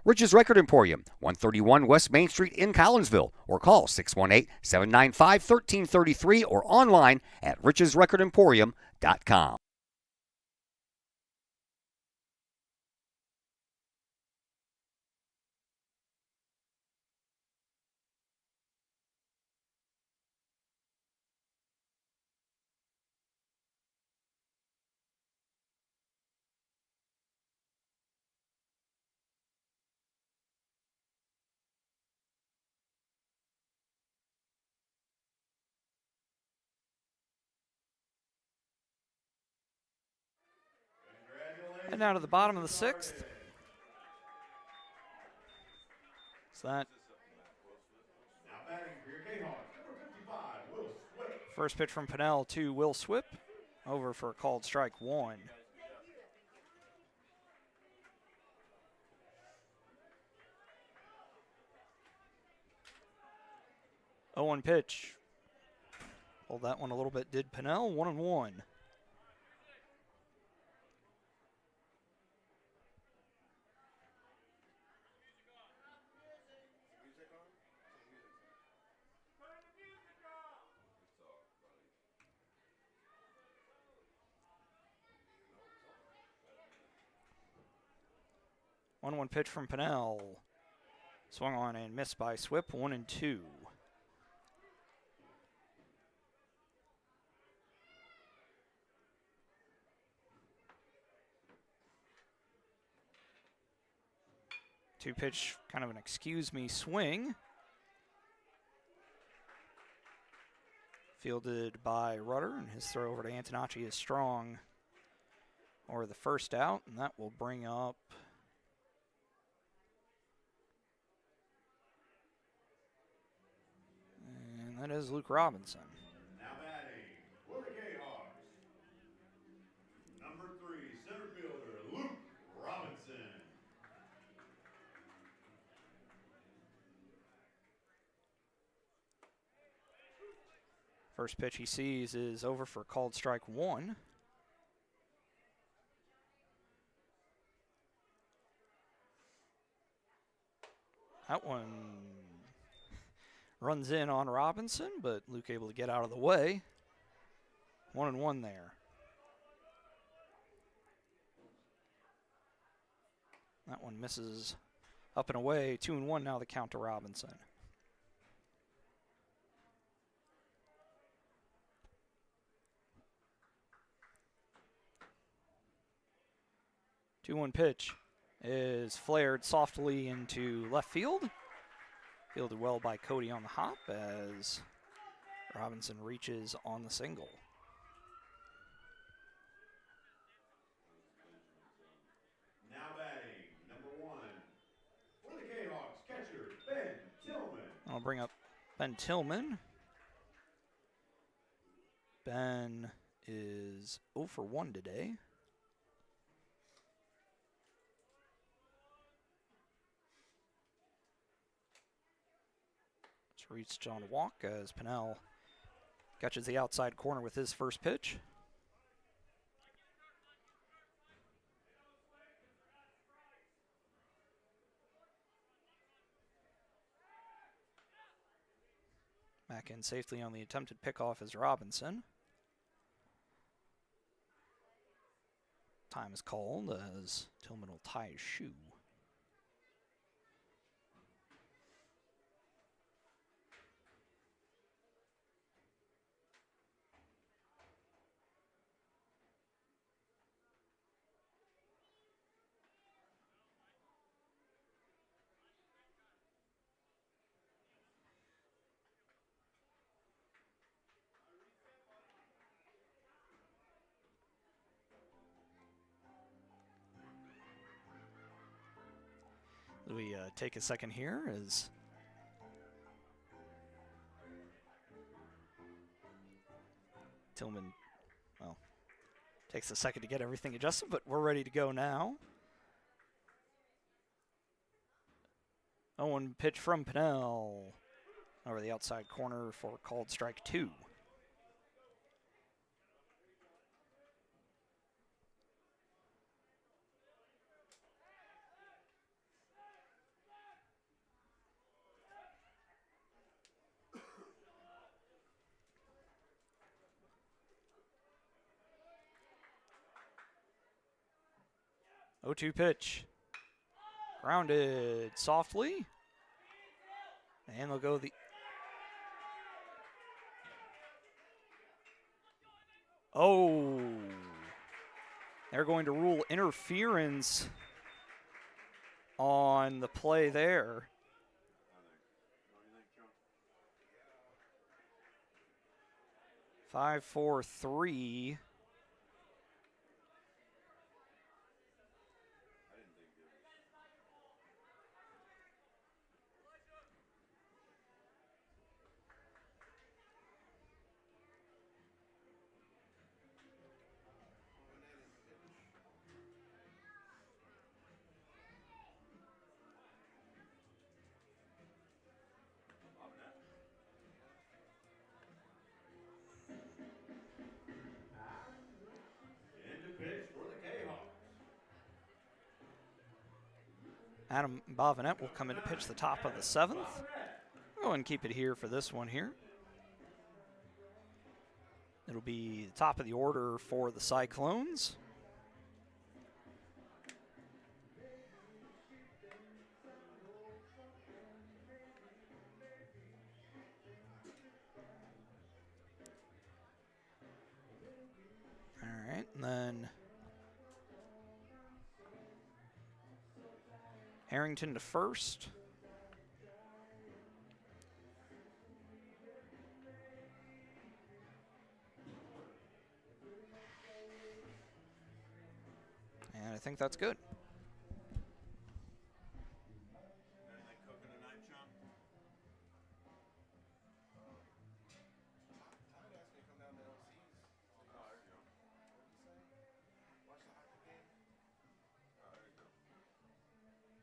Rich's Record Emporium, 131 West Main Street in Collinsville, or call 618-795-1333 or online at richesrecordemporium.com. And now to the bottom of the sixth. So that first pitch from Pennell to Will Swip. Over for a called strike one. Oh, 1 pitch. Pulled that one a little bit, did Pennell. 1-1. One pitch from Pennell. Swung on and missed by Swip. 1-2. Two pitch, kind of an excuse me swing. Fielded by Rudder, and his throw over to Antonacci is strong. Or the first out, and that will bring up that is Luke Robinson. Now batting for the Kahawks, number 3, center fielder, Luke Robinson. First pitch he sees is over for called strike one. That one runs in on Robinson, but Luke able to get out of the way. 1-1 there. That one misses up and away. 2-1 now the count to Robinson. Two-one pitch is flared softly into left field. Fielded well by Cody on the hop as Robinson reaches on the single. That'll bring up Ben Tillman. Ben is 0 for 1 today. It's reached on a walk as Pennell catches the outside corner with his first pitch. Back in safely on the attempted pickoff is Robinson. Time is called as Tillman will tie his shoe. We take a second here as Tillman, well, takes a second to get everything adjusted, but we're ready to go now. 0-1 pitch from Pennell over the outside corner for called strike 2. Oh, 0-2 pitch. Grounded softly. And they'll go the... Oh. They're going to rule interference on the play there. Five, 4, 3. Into pitch for the Kahok. Adam Bavinet will come in to pitch the top of the 7th. Go and keep it here for this one here. It'll be the top of the order for the Cyclones. All right, and then Harrington to first. And I think that's good. Anything cooking tonight, John? Todd asked me to come down to LC's. Oh, there you go. What did he say? Watch the hockey game? Oh, there you go. His wife's out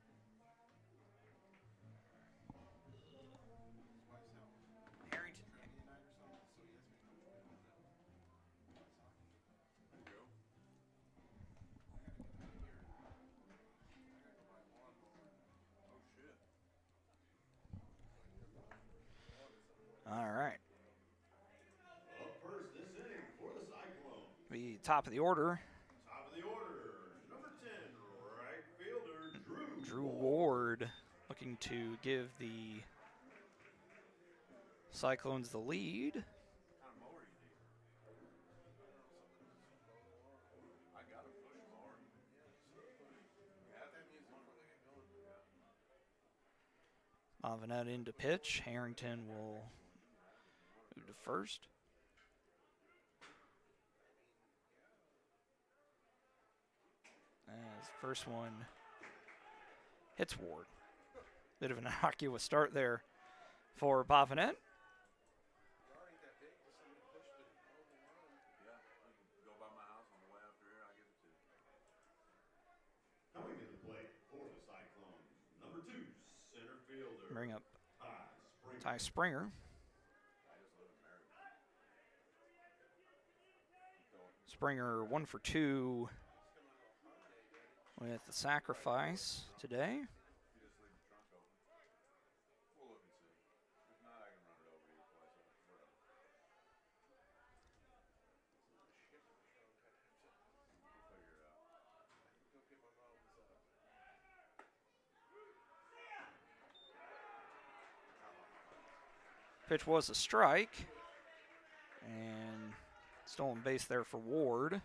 Harrington. training tonight or something, so he asked me to come join him. Watch hockey. There you go. I gotta get out of here. I gotta go buy a lawnmower. Oh, shit. All right. Up first this inning for the Cyclones. The top of the order, Top of the order, number 10, right fielder, Drew Ward, looking to give the Cyclones the lead. What kind of mower you need? I got a push mower. Yeah, that music before they get going. Bavinet into pitch. Harrington will move to first. As first one hits Ward. Bit of an innocuous start there for Bavinet. Coming to the plate for the Cyclones, number 2, center fielder. Bring up Springer. Ty Springer. Springer 1 for 2 with the sacrifice today. Pitch was a strike, and stolen base there for Ward.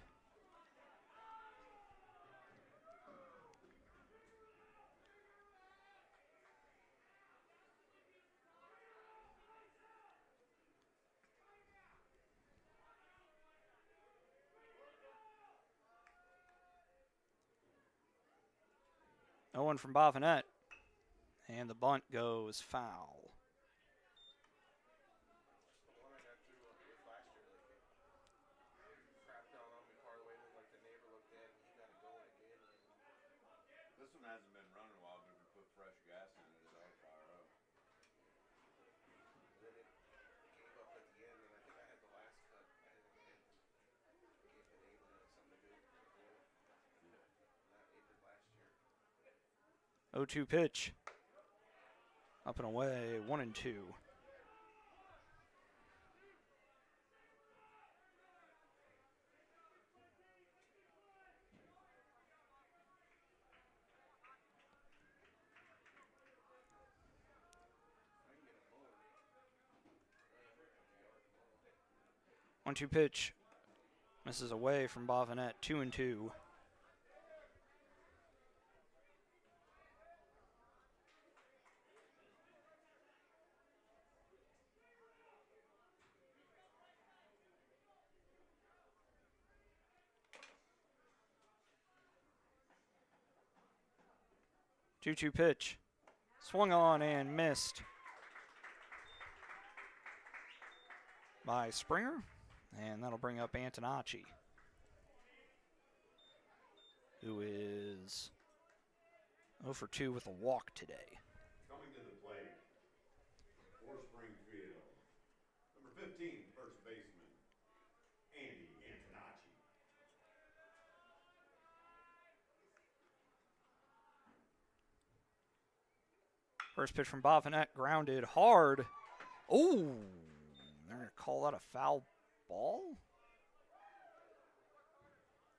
No one from Bavinet, and the bunt goes foul. This one hasn't been running a while, but if we put fresh gas in it, it'll fire up. Then it gave up at the end, and I think I had the last cut. I had it gave it 8 and something good. Yeah. That it did last year. 0-2 pitch. Up and away, 1-2. One-two pitch. Misses away from Bavinet, 2-2. Two-two pitch. Swung on and missed by Springer. And that'll bring up Antonacci, who is 0 for 2 with a walk today. Coming to the plate for Springfield, number 15, first baseman, Andy Antonacci. First pitch from Bavinet, grounded hard. Oh, they're going to call that a foul ball.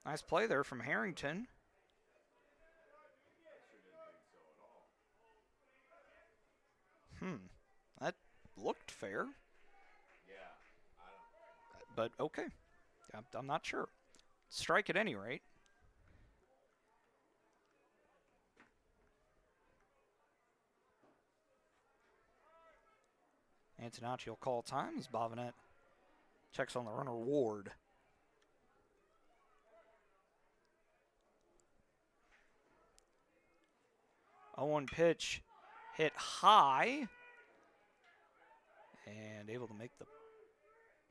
Nice play there from Harrington. That looked fair. But okay, I'm not sure. Strike at any rate. Antonacci will call time as Bavinet checks on the runner Ward. A 0-1 pitch hit high and able to make the,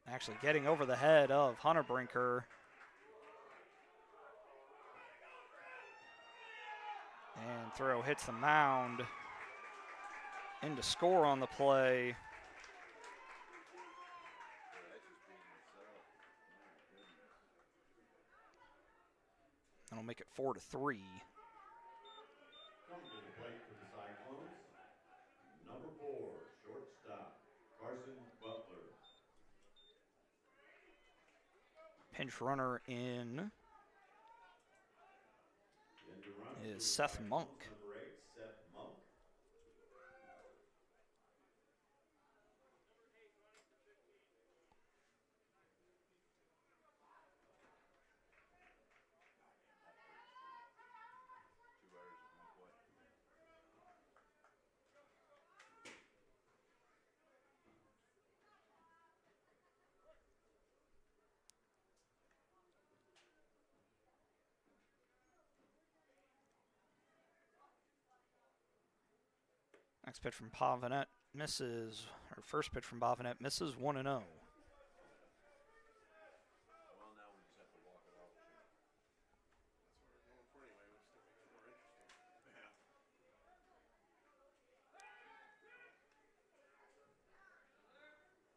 actually getting over the head of Hunter Brinker. And throw hits the mound. In to score on the play. That'll make it 4-3. Coming to the plate for the Cyclones, number 4, shortstop, Carson Butler. Pinch runner in is Seth Monk. Number 8, Seth Monk. Next pitch from Bavinet misses Her first pitch from Bovinet misses 1-0.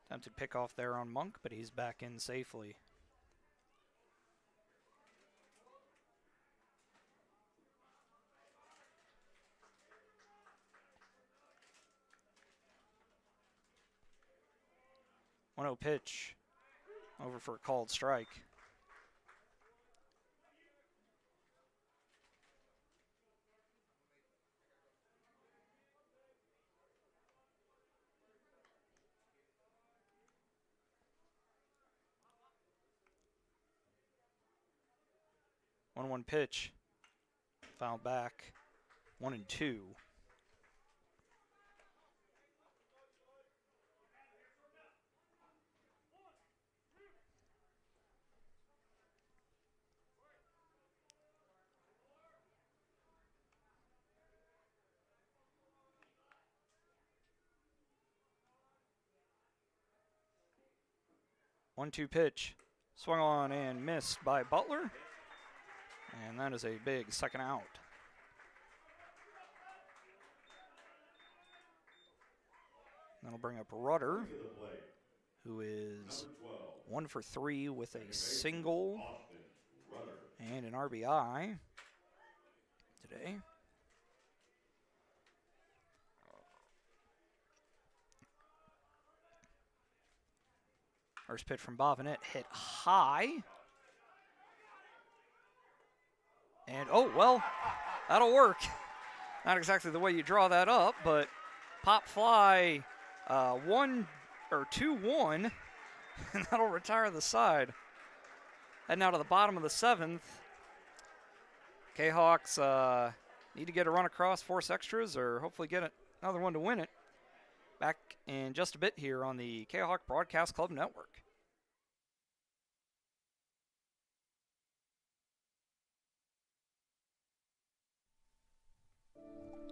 Attempted pickoff there on Monk, but he's back in safely. One 0 pitch. Over for a called strike. One pitch. Foul back. 1-2. One-two pitch. Swung on and missed by Butler. And that is a big second out. That'll bring up Rudder, who is 1 for 3 with a single and an RBI today. First pitch from Bovinet hit high. And, oh, well, that'll work. Not exactly the way you draw that up, but pop fly 2-1, and that'll retire the side. Heading out of the bottom of the 7th. Kahawks need to get a run across, force extras, or hopefully get another one to win it. Back in just a bit here on the Kahawk Broadcast Club Network.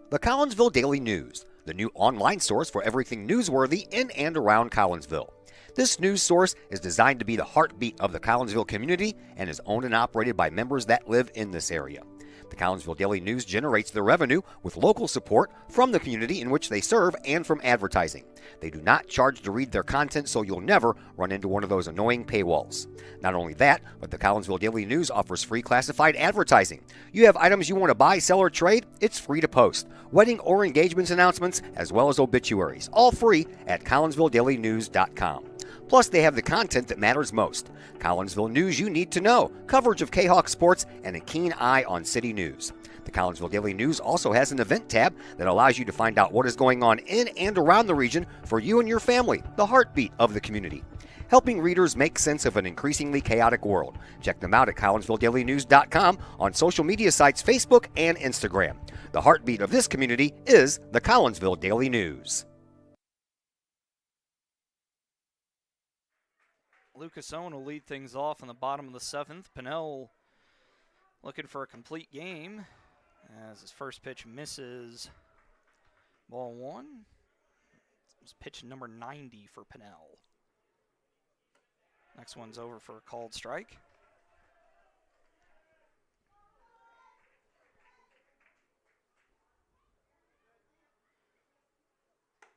The Collinsville Daily News, the new online source for everything newsworthy in and around Collinsville. This news source is designed to be the heartbeat of the Collinsville community and is owned and operated by members that live in this area. The Collinsville Daily News generates their revenue with local support from the community in which they serve and from advertising. They do not charge to read their content, so you'll never run into one of those annoying paywalls. Not only that, but the Collinsville Daily News offers free classified advertising. You have items you want to buy, sell, or trade? It's free to post. Wedding or engagements announcements, as well as obituaries, all free at CollinsvilleDailyNews.com. Plus, they have the content that matters most. Collinsville news you need to know, coverage of Kahawk sports, and a keen eye on city news. The Collinsville Daily News also has an event tab that allows you to find out what is going on in and around the region for you and your family, the heartbeat of the community. Helping readers make sense of an increasingly chaotic world. Check them out at CollinsvilleDailyNews.com on social media sites Facebook and Instagram. The heartbeat of this community is the Collinsville Daily News. Lucas Owen will lead things off in the bottom of the 7th. Pinnell looking for a complete game as his first pitch misses. Ball 1. It was pitch number 90 for Pinnell. Next one's over for a called strike.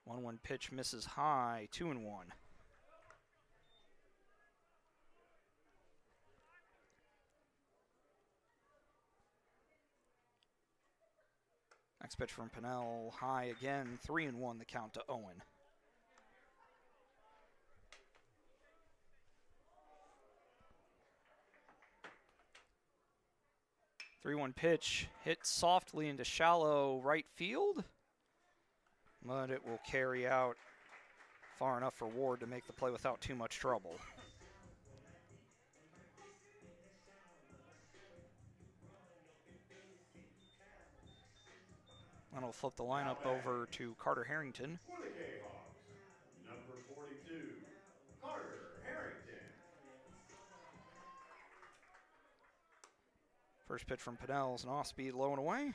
One pitch misses high, 2-1. Next pitch from Pinnell, high again, 3-1 the count to Owen. Three-one pitch, hit softly into shallow right field, but it will carry out far enough for Ward to make the play without too much trouble. That'll flip the lineup over to Carter Harrington. For the Jayhawks, number 42, Carter Harrington. First pitch from Pinnell is an off-speed, low and away.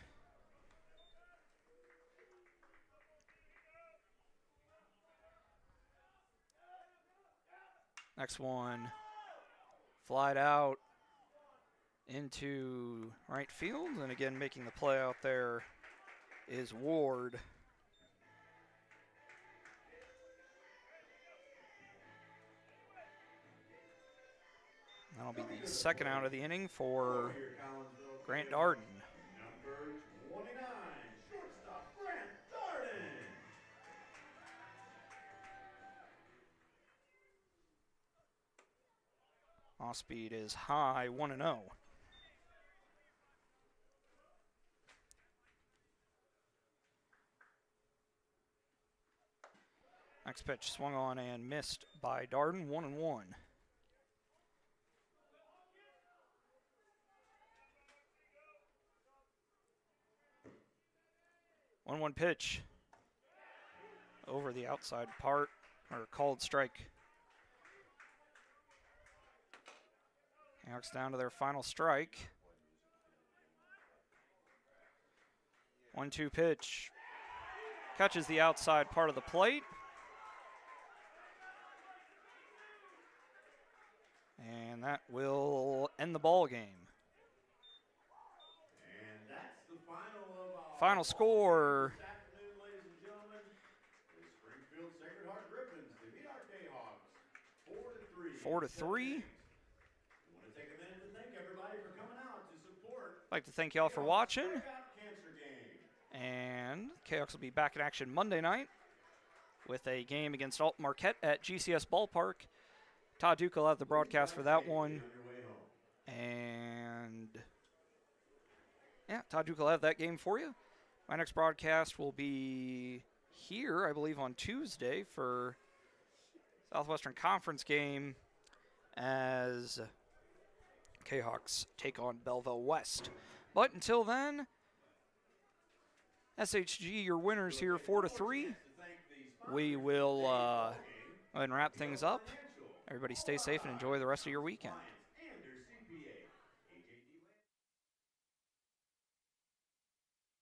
Next one, flied out into right field, and again making the play out there is Ward. That'll be the second out of the inning for Grant Darden. Number 29, shortstop Grant Darden. Off speed is high, 1-0. Next pitch swung on and missed by Darden, 1-1. 1-1 pitch over the outside part, or called strike. Kahok's down to their final strike. 1-2 pitch. Catches the outside part of the plate. And that will end the ball game. And that's the final of our Final score. this afternoon, ladies and gentlemen. The Springfield Sacred Heart Griffins defeat our Kahawks 4-3. 4-3. I want to take a minute to thank everybody for coming out to support. I'd like to thank y'all for watching. Breakout Cancer Game. And Kahawks will be back in action Monday night with a game against Alt Marquette at GCS Ballpark. Todd Duke will have the broadcast for that one. And yeah, Todd Duke will have that game for you. My next broadcast will be here, I believe, on Tuesday for Southwestern Conference game as Kahawks take on Belleville West. But until then, SHG, your winners here 4-3. We will go ahead and wrap things up. Everybody stay safe and enjoy the rest of your weekend.